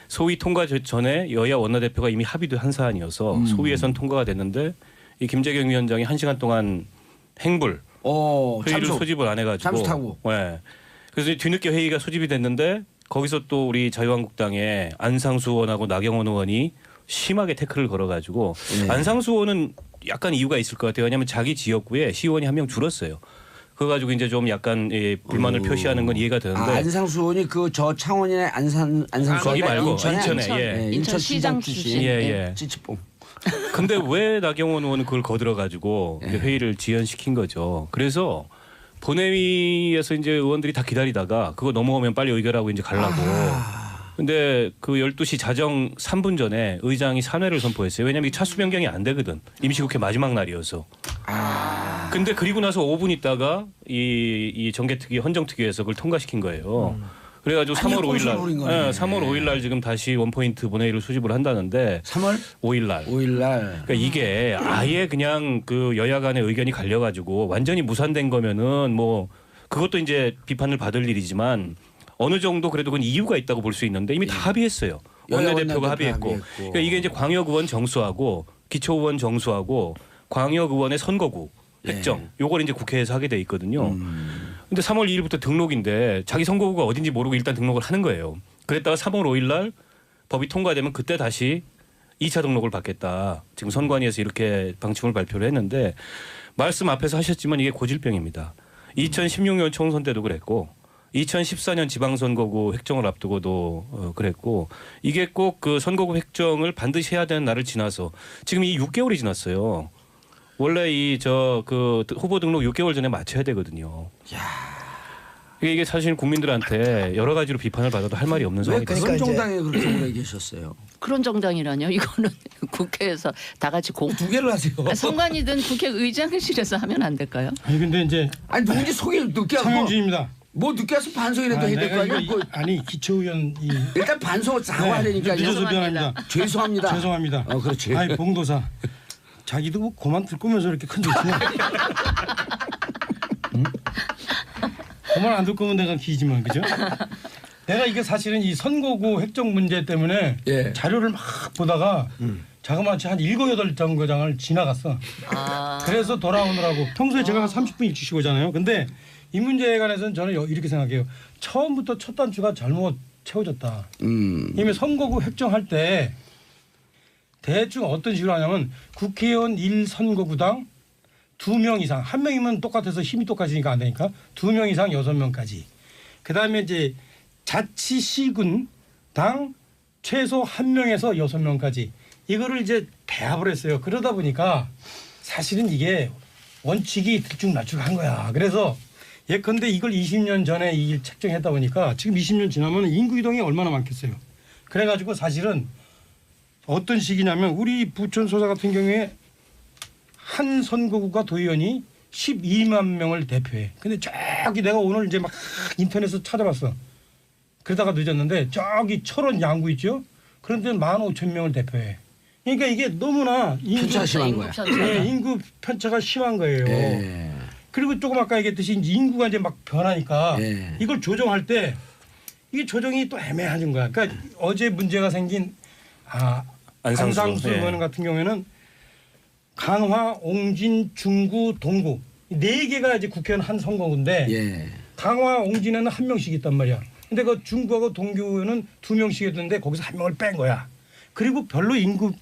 소위 통과 전에 여야 원내대표가 이미 합의도 한 사안이어서 소위에서는 통과가 됐는데 이 김재경 위원장이 1시간 동안 행불 회의를 참석. 소집을 안 해가지고 잠수타고. 네. 그래서 뒤늦게 회의가 소집이 됐는데 거기서 또 우리 자유한국당의 안상수 의원하고 나경원 의원이 심하게 태클을 걸어가지고 네. 안상수 의원은 약간 이유가 있을 것 같아요. 왜냐하면 자기 지역구에 시의원이 한 명 줄었어요. 그거 가지고 이제 좀 약간 불만을 표시하는 건 이해가 되는데 안상수 의원이 그 저 창원이나 안상수 거기 말고 인천에 예. 인천시장 출신. 예. 찌찌뽕. 근데 왜 나경원 의원은 그걸 거들어가지고 예. 회의를 지연시킨 거죠. 그래서 본회의에서 이제 의원들이 다 기다리다가 그거 넘어오면 빨리 의결하고 이제 가려고. 근데 그 12시 자정 3분 전에 의장이 산회를 선포했어요. 왜냐하면 이 차수 변경이 안 되거든. 임시국회 마지막 날이어서. 근데 그리고 나서 5분 있다가 이 정개특위 헌정특위에서 그걸 통과시킨 거예요. 그래가지고 3월 5일 날, 꼼수를 부린 거네. 3월 5일 날 지금 다시 원포인트 본회의를 수집을 한다는데 3월 5일 날. 5일 날. 그러니까 이게 아예 그냥 그 여야 간의 의견이 갈려가지고 완전히 무산된 거면은 뭐 그것도 이제 비판을 받을 일이지만 어느 정도 그래도 그건 이유가 있다고 볼 수 있는데 이미 다 합의했어요. 여야 원내대표가 원내대표 합의했고. 합의했고. 그러니까 이게 이제 광역의원 정수하고 기초의원 정수하고 광역의원의 선거구 획정 요걸 이제 국회에서 하게 돼 있거든요. 근데 3월 2일부터 등록인데 자기 선거구가 어딘지 모르고 일단 등록을 하는 거예요. 그랬다가 3월 5일 날 법이 통과되면 그때 다시 2차 등록을 받겠다. 지금 선관위에서 이렇게 방침을 발표를 했는데 말씀 앞에서 하셨지만 이게 고질병입니다. 2016년 총선 때도 그랬고 2014년 지방선거구 획정을 앞두고도 그랬고 이게 꼭 그 선거구 획정을 반드시 해야 되는 날을 지나서 지금 이 6개월이 지났어요. 원래 그 후보 등록 6개월 전에 마쳐야 되거든요. 이게 사실 국민들한테 여러 가지로 비판을 받아도 할 말이 없는 왜 상황이 그런 그러니까 이제- 정당에 그렇게 오래 계셨어요? 그런 정당이라뇨. 이거는 국회에서 다 같이 두 개를 하세요. 선관위든 국회의장실에서 하면 안 될까요? 아니 근데 이제 아니 누군지 소개를 늦게 하고 상현진입니다. 뭐 늦게 와서 반성이라도 해야 될 거 내가 아니야? 이거 아니 기초의원 일단 반성을 다 네, 하려니까 늦어서 미안합니다. 죄송합니다. 죄송합니다. 그렇지. 아니 봉도사 자기도 그만 들 거면서 이렇게 큰 소리냐? 응? 그만 안 들 거면 내가 기지만 그죠? 내가 이게 사실은 이 선거구 획정 문제 때문에 예. 자료를 막 보다가 자그마치 한 7, 8정거장을 지나갔어. 그래서 돌아오느라고 평소에 제가 30분 일찍 쉬고잖아요. 근데 이 문제에 관해서는 저는 이렇게 생각해요. 처음부터 첫 단추가 잘못 채워졌다. 이미 선거구 획정할 때 대충 어떤 식으로 하냐면 국회의원 1선거구당 2명 이상, 1명이면 똑같아서 힘이 똑같으니까 안 되니까 2명 이상 6명까지. 그다음에 이제 자치시군당 최소 1명에서 6명까지. 이거를 이제 배합을 했어요. 그러다 보니까 사실은 이게 원칙이 들쭉날쭉한 거야. 그래서 예컨대 이걸 20년 전에 이 일 책정했다 보니까 지금 20년 지나면 인구 이동이 얼마나 많겠어요. 그래가지고 사실은 어떤 식이냐면 우리 부천 소사 같은 경우에 한 선거구가 도의원이 12만 명을 대표해. 근데 저기 내가 오늘 이제 막 인터넷에서 찾아봤어. 그러다가 늦었는데 저기 철원 양구 있죠? 그런데 15,000명을 대표해. 그러니까 이게 너무나 편차가 심한 거야. 네, 인구 편차가 심한 거예요. 예. 그리고 조금 아까 얘기했듯이 이제 인구가 이제 막 변하니까 예. 이걸 조정할 때 이게 조정이 또 애매한 거야. 그러니까 어제 문제가 생긴 안상수 예. 의원 같은 경우에는 강화, 옹진, 중구, 동구 4개가 이제 국회의원 한 선거구인데 예. 강화, 옹진에는 1명씩 있단 말이야. 근데 그 중구하고 동구에는 2명씩 있는데 거기서 1명을 뺀 거야. 그리고 별로 인구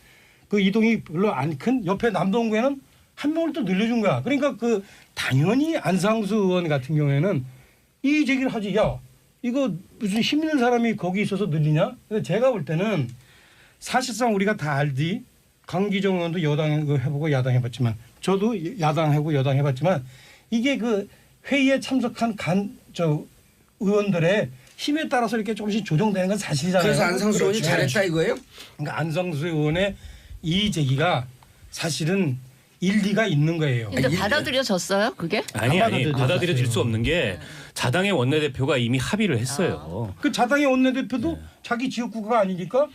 그 이동이 별로 안 큰 옆에 남동구에는 1명을 또 늘려준 거야. 그러니까 그 당연히 안상수 의원 같은 경우에는 이 제기를 하지. 야 이거 무슨 힘 있는 사람이 거기 있어서 늘리냐? 근데 제가 볼 때는 사실상 우리가 다 알지. 강기정 의원도 여당 해보고 야당 해봤지만 저도 야당하고 여당 해봤지만 이게 그 회의에 참석한 의원들의 힘에 따라서 이렇게 조금씩 조정되는 건 사실이잖아요. 그래서 안상수 의원이 그렇죠. 잘했다 이거예요? 그러니까 안상수 의원의 이의 제기가 사실은 일리가 있는 거예요. 근데 받아들여졌어요 그게? 아니 받아들여졌어요. 받아들여질 수 없는 게 자당의 원내대표가 이미 합의를 했어요. 그 자당의 원내대표도 자기 지역구가 아니니까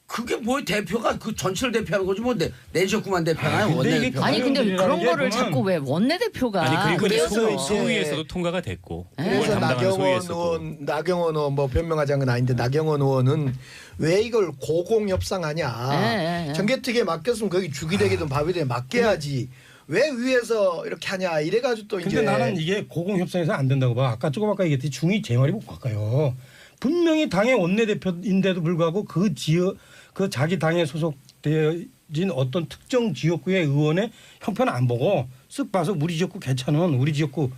그게 뭐 대표가 그 전체를 대표하는 거지 뭐 내 지역구만 대표하나요? 근데 이게 원내대표가. 아니 근데 국회의원들이라는 그런 게 거를 보면- 자꾸 왜 원내대표가 아니 그리고 이제 그래서 소위에서도 통과가 됐고 그걸 그래서 담당하는 나경원 소위에서도. 의원, 나경원 의원 뭐 변명하자는 건 아닌데 나경원 의원은 왜 이걸 고공협상하냐? 네. 정개특위에 맡겼으면 거기 죽이 되기든 밥이 되든 맡겨야지. 왜 위에서 이렇게 하냐? 이래가지고 또 근데 이제 나는 이게 고공협상에서 안 된다고 봐. 아까 조금 아까 얘기했듯이 중이 제말이 못 바꿔요. 분명히 당의 원내대표인데도 불구하고 그 지역 그 자기 당에 소속되어진 어떤 특정 지역구의 의원의 형편을 안 보고 쓱 봐서 우리 지역구 괜찮은 우리 지역구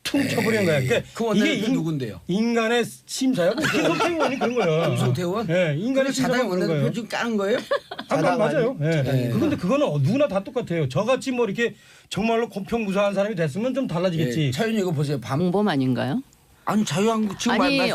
퉁 쳐버리는 거야. 그러니까 그 원내대표 누군데요? 인간의 심사야. 김성태 의원이 그런 거야. 김성태 의원? 네, 인간의 자당 심사가 그런 원내대표 거예요. 지금 까는 거예요? 아까 맞아요. 예. 자당이에요. 그런데 그거는 누구나 다 똑같아요. 저같이 뭐 이렇게 정말로 공평무사한 사람이 됐으면 좀 달라지겠지. 예, 차윤이 이거 보세요. 방범 아닌가요? 아니 자유한국 지금 아니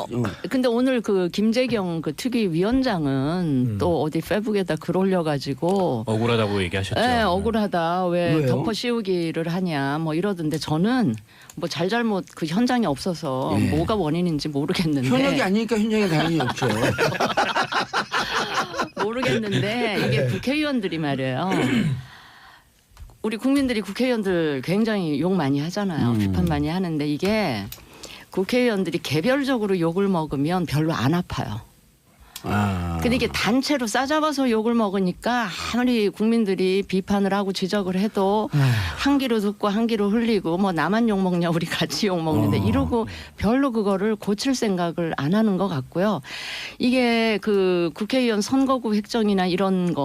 근데 오늘 그 김재경 그 특위위원장은 또 어디 페북에다 글 올려가지고 억울하다고 얘기하셨죠. 네, 억울하다 왜 왜요? 덮어 씌우기를 하냐 뭐 이러던데 저는 뭐 잘잘못 그 현장에 없어서 예. 뭐가 원인인지 모르겠는데 현역이 아니니까 현역이 당연히 없죠. 모르겠는데 이게 국회의원들이 말이에요. 우리 국민들이 국회의원들 굉장히 욕 많이 하잖아요. 비판 많이 하는데 이게 국회의원들이 개별적으로 욕을 먹으면 별로 안 아파요. 아. 근데 이게 단체로 싸잡아서 욕을 먹으니까 아무리 국민들이 비판을 하고 지적을 해도 한 귀로 듣고 한 귀로 흘리고 뭐 나만 욕 먹냐 우리 같이 욕 먹는데 이러고 별로 그거를 고칠 생각을 안 하는 것 같고요. 이게 그 국회의원 선거구 획정이나 이런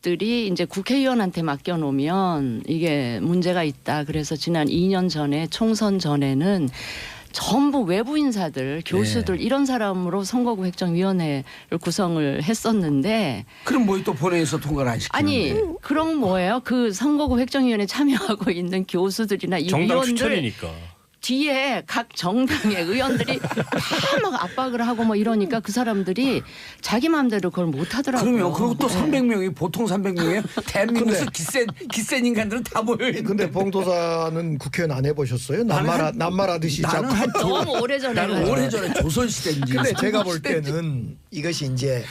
것들이 이제 국회의원한테 맡겨놓으면 이게 문제가 있다. 그래서 지난 2년 전에 총선 전에는 전부 외부 인사들, 교수들 이런 사람으로 선거구획정위원회를 구성을 했었는데 그럼 뭐 또 본회의에서 통과를 안 시키는데. 아니 그럼 뭐예요? 그 선거구획정위원회 참여하고 있는 교수들이나 이 정당 위원들 추천이니까. 뒤에 각 정당의 의원들이 다 막 압박을 하고 뭐 이러니까 그 사람들이 자기 마음대로 그걸 못 하더라고요. 그러면 그리고 또 네. 300명이 보통 300명이에요. 대한민국에서 기센 인간들은 다 모여 있는데. 근데 봉도사는 국회의원 안 해보셨어요? 남말하듯이 나는 자꾸. 한 너무 오래전에 나는 해가지고. 오래전에 조선시대인지. 근데 제가 볼 삼국시대인지. 때는 이것이 이제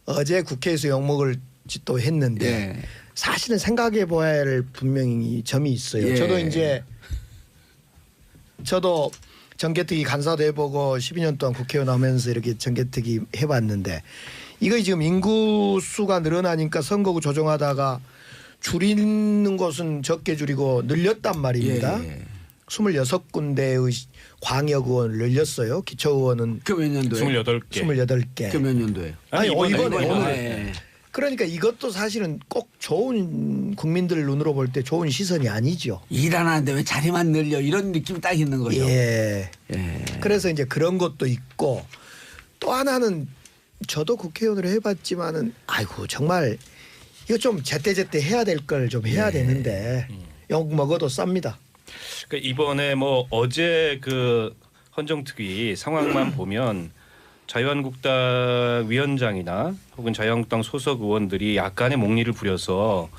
어제 국회에서 욕먹을 또 했는데 예. 사실은 생각해 봐야 할 분명히 점이 있어요. 예. 저도 정개특위 간사도 해보고 12년 동안 국회의원 하면서 이렇게 정개특위 해봤는데 이거 지금 인구 수가 늘어나니까 선거구 조정하다가 줄이는 곳은 적게 줄이고 늘렸단 말입니다. 예. 26군데의 광역의원을 늘렸어요. 기초의원은 그 몇 년도에? 28개. 28개. 그 몇 년도에? 아니, 이번에 오늘. 예. 그러니까 이것도 사실은 꼭 좋은 국민들 눈으로 볼 때 좋은 시선이 아니죠. 일 안 하는데 왜 자리만 늘려 이런 느낌이 딱 있는 거죠. 예. 예. 그래서 이제 그런 것도 있고 또 하나는 저도 국회의원으로 해봤지만은 아이고 정말 이거 좀 제때제때 해야 될 걸 좀 해야 되는데 욕 먹어도 쌉니다. 그러니까 이번에 뭐 어제 그 헌정특위 상황만 보면 자유한국당 위원장이나 혹은 자유한국당 소속 의원들이 약간의 목리를 부려서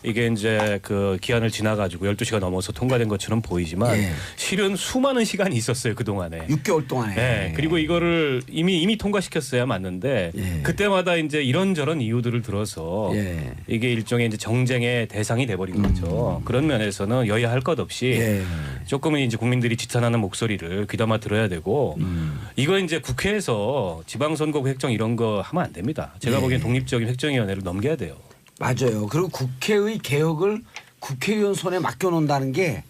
이게 이제 그 기한을 지나가지고 12시가 넘어서 통과된 것처럼 보이지만 예. 실은 수많은 시간이 있었어요 그동안에. 6개월 동안에. 네, 그리고 이거를 이미 통과시켰어야 맞는데 예. 그때마다 이제 이런저런 이유들을 들어서 예. 이게 일종의 이제 정쟁의 대상이 돼버린 거죠. 그런 면에서는 여야 할 것 없이 예. 조금은 이제 국민들이 지탄하는 목소리를 귀담아 들어야 되고 이거 이제 국회에서 지방선거구 획정 이런 거 하면 안 됩니다. 제가 예. 보기엔 독립적인 획정위원회를 넘겨야 돼요. 맞아요. 그리고 국회의 개혁을 국회의원 손에 맡겨놓는다는 게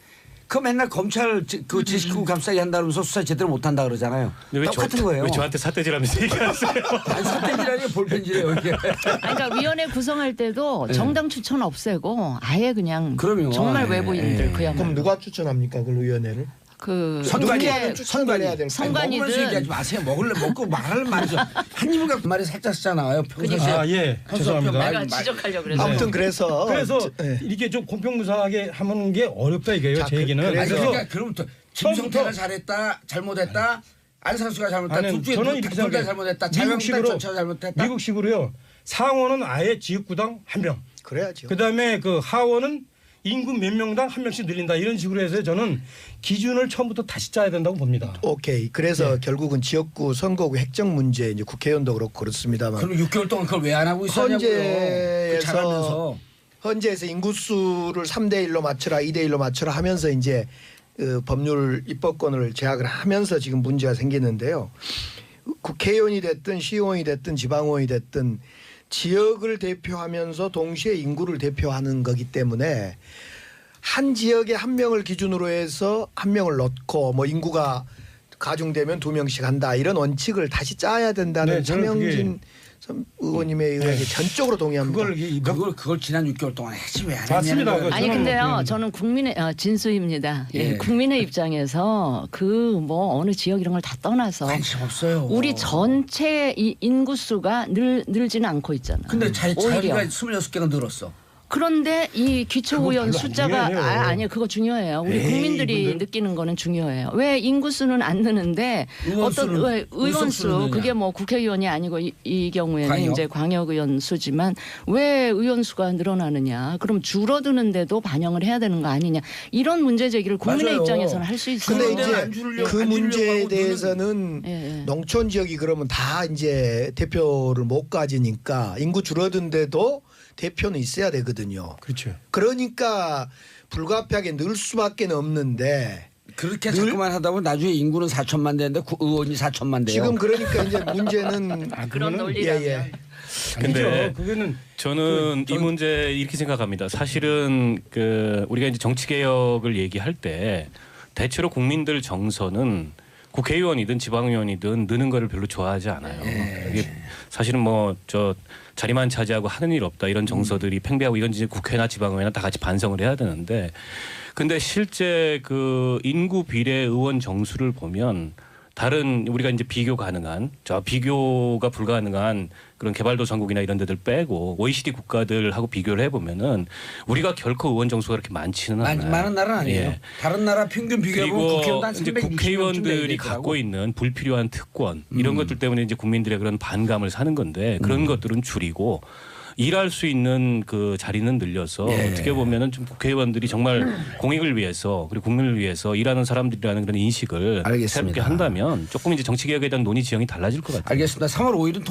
그 맨날 검찰 그 지식구 감싸기 한다면서 수사 제대로 못한다 그러잖아요. 근데 똑같은 거예요. 왜 저한테 삿대질하면서 얘기하세요? 아니 사태질하니 볼펜질이에요 이게. 아니, 그러니까 위원회 구성할 때도 정당 추천 없애고 아예 그냥 그럼요. 정말 예. 외부인들 예. 그야말로. 그럼 누가 추천합니까 그 위원회를? 그 선관위. 국회 추천해야 될 선관위든 먹으면서 얘기하지 마세요. 먹고 말을 말이죠. 한 입을 갖고 말이 살짝 쓰잖아요. 평소에. 아, 예. 죄송합니다. 내가 지적하려고 그래서 아무튼 그래서 네. 이렇게 좀 공평무사하게 하는 게 어렵다 이거예요. 자, 제 얘기는. 그러니까 그럼부터 김성태가 처음부터- 잘했다, 잘못했다. 안상수가 잘못했다. 아니, 둘 중에 저는 이렇게 둘다 생각해요. 잘못했다. 자유한국당 전체가 잘못했다. 미국식으로요. 상원은 아예 지역구당 1명. 그래야죠. 그다음에 그 하원은 인구 몇 명당 1명씩 늘린다 이런 식으로 해서 저는 기준을 처음부터 다시 짜야 된다고 봅니다. 오케이. 그래서 결국은 지역구 선거구 획정 문제 이제 국회의원도 그렇고 그렇습니다만 그럼 6개월 동안 그걸 왜 안 하고 있었냐고요. 그 잘하면서. 헌재에서 인구수를 3대 1로 맞춰라, 2대 1로 맞춰라 하면서 이제 법률 입법권을 제약을 하면서 지금 문제가 생기는데요. 국회의원이 됐든 시의원이 됐든 지방의원이 됐든 지역을 대표하면서 동시에 인구를 대표하는 거기 때문에 한 지역에 한 명을 기준으로 해서 한 명을 넣고 뭐 인구가 가중되면 2명씩 한다 이런 원칙을 다시 짜야 된다는 네, 저는 차명진 의원님의 의견에 전적으로 동의합니다. 그걸 지난 6개월 동안 했지 왜 안 맞습니다. 했냐는 거예요. 아니 저는 근데요, 뭐 저는 국민의 진수입니다. 예, 예. 국민의 입장에서 그 뭐 어느 지역 이런 걸 다 떠나서 관심 없어요. 우리 전체 이 인구수가 늘지는 않고 있잖아. 근데 오히려. 자기가 26개가 늘었어. 그런데 이 기초의원 그거 별로 안 숫자가 중요해요. 아니요 그거 중요해요. 우리 에이, 국민들이 이분들. 느끼는 거는 중요해요. 왜 인구수는 안 느는데 어떤 의원수는, 왜 의원수 의석수는 그게 뭐 국회의원이 아니고 이 경우에는 광역. 이제 광역의원 수지만 왜 의원수가 늘어나느냐? 그럼 줄어드는데도 반영을 해야 되는 거 아니냐? 이런 문제 제기를 국민의 맞아요. 입장에서는 할 수 있어요. 근데 그런데 이제 안 주려고, 그 안 문제에 주려고 하고 대해서는 예, 예. 농촌 지역이 그러면 다 이제 대표를 못 가지니까 인구 줄어든데도 대표는 있어야 되거든요. 그렇죠. 그러니까 불가피하게 늘 수밖에 없는데 그렇게 자꾸만 하다 보면 나중에 인구는 4천만 되는데 의원이 4천만 돼요. 지금 그러니까 이제 문제는 그런 논리라면. 예. 근데 아니죠. 그거는 저는 이 문제 이렇게 생각합니다. 사실은 그 우리가 이제 정치 개혁을 얘기할 때 대체로 국민들 정서는 국회의원이든 지방의원이든 느는 거를 별로 좋아하지 않아요. 이게 사실은 뭐 저 자리만 차지하고 하는 일 없다 이런 정서들이 팽배하고 이건 이제 국회나 지방의회나 다 같이 반성을 해야 되는데 근데 실제 그 인구 비례 의원 정수를 보면 다른 우리가 이제 비교 가능한 비교가 불가능한 그런 개발도상국이나 이런 데들 빼고 OECD 국가들하고 비교를 해보면은 우리가 결코 의원 정수가 그렇게 많지는 않아요. 많은 나라는 아니에요. 예. 다른 나라 평균 비교해보면 그리고 국회의원 한 이제 360명쯤 국회의원들이 갖고 있는 불필요한 특권 이런 것들 때문에 이제 국민들의 그런 반감을 사는 건데 그런 것들은 줄이고 일할 수 있는 그 자리는 늘려서 예. 어떻게 보면은 좀 국회의원들이 정말 공익을 위해서 그리고 국민을 위해서 일하는 사람들이라는 그런 인식을 알겠습니다. 새롭게 한다면 조금 이제 정치 개혁에 대한 논의 지형이 달라질 것 같아요. 알겠습니다. 3월 5일은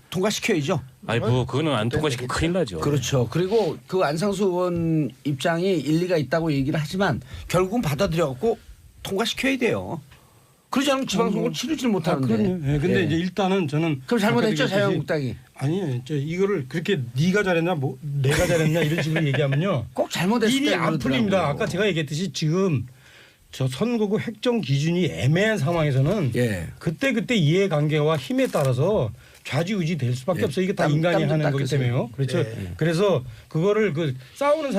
통과시켜야죠. 아니 뭐 그거는 안 통과시키면 큰일 나죠. 그렇죠. 그리고 그 안상수 의원 입장이 일리가 있다고 얘기를 하지만 결국은 받아들여갖고 통과시켜야 돼요. 그러지 않으면 지방선거를 치르질 못하는데. 그럼요. 예, 근데 예. 이제 일단은 저는 그럼 잘못했죠 아까 얘기했듯이 자유한국당이. 아니에요. 저 이거를 그렇게 네가 잘했나 뭐 내가 잘했나 이런 식으로 얘기하면요. 꼭 잘못했을 일이 때 안 풀립니다. 아까 제가 얘기했듯이 지금 저 선거구 획정 기준이 애매한 상황에서는 예. 그때 이해관계와 힘에 따라서 좌지우지 될 수밖에 예. 없어요. 이게 다 땀 인간이 좀 하는 거기 닦으세요. 때문에요. 그렇죠. 예. 그래서 그거를 그 싸우는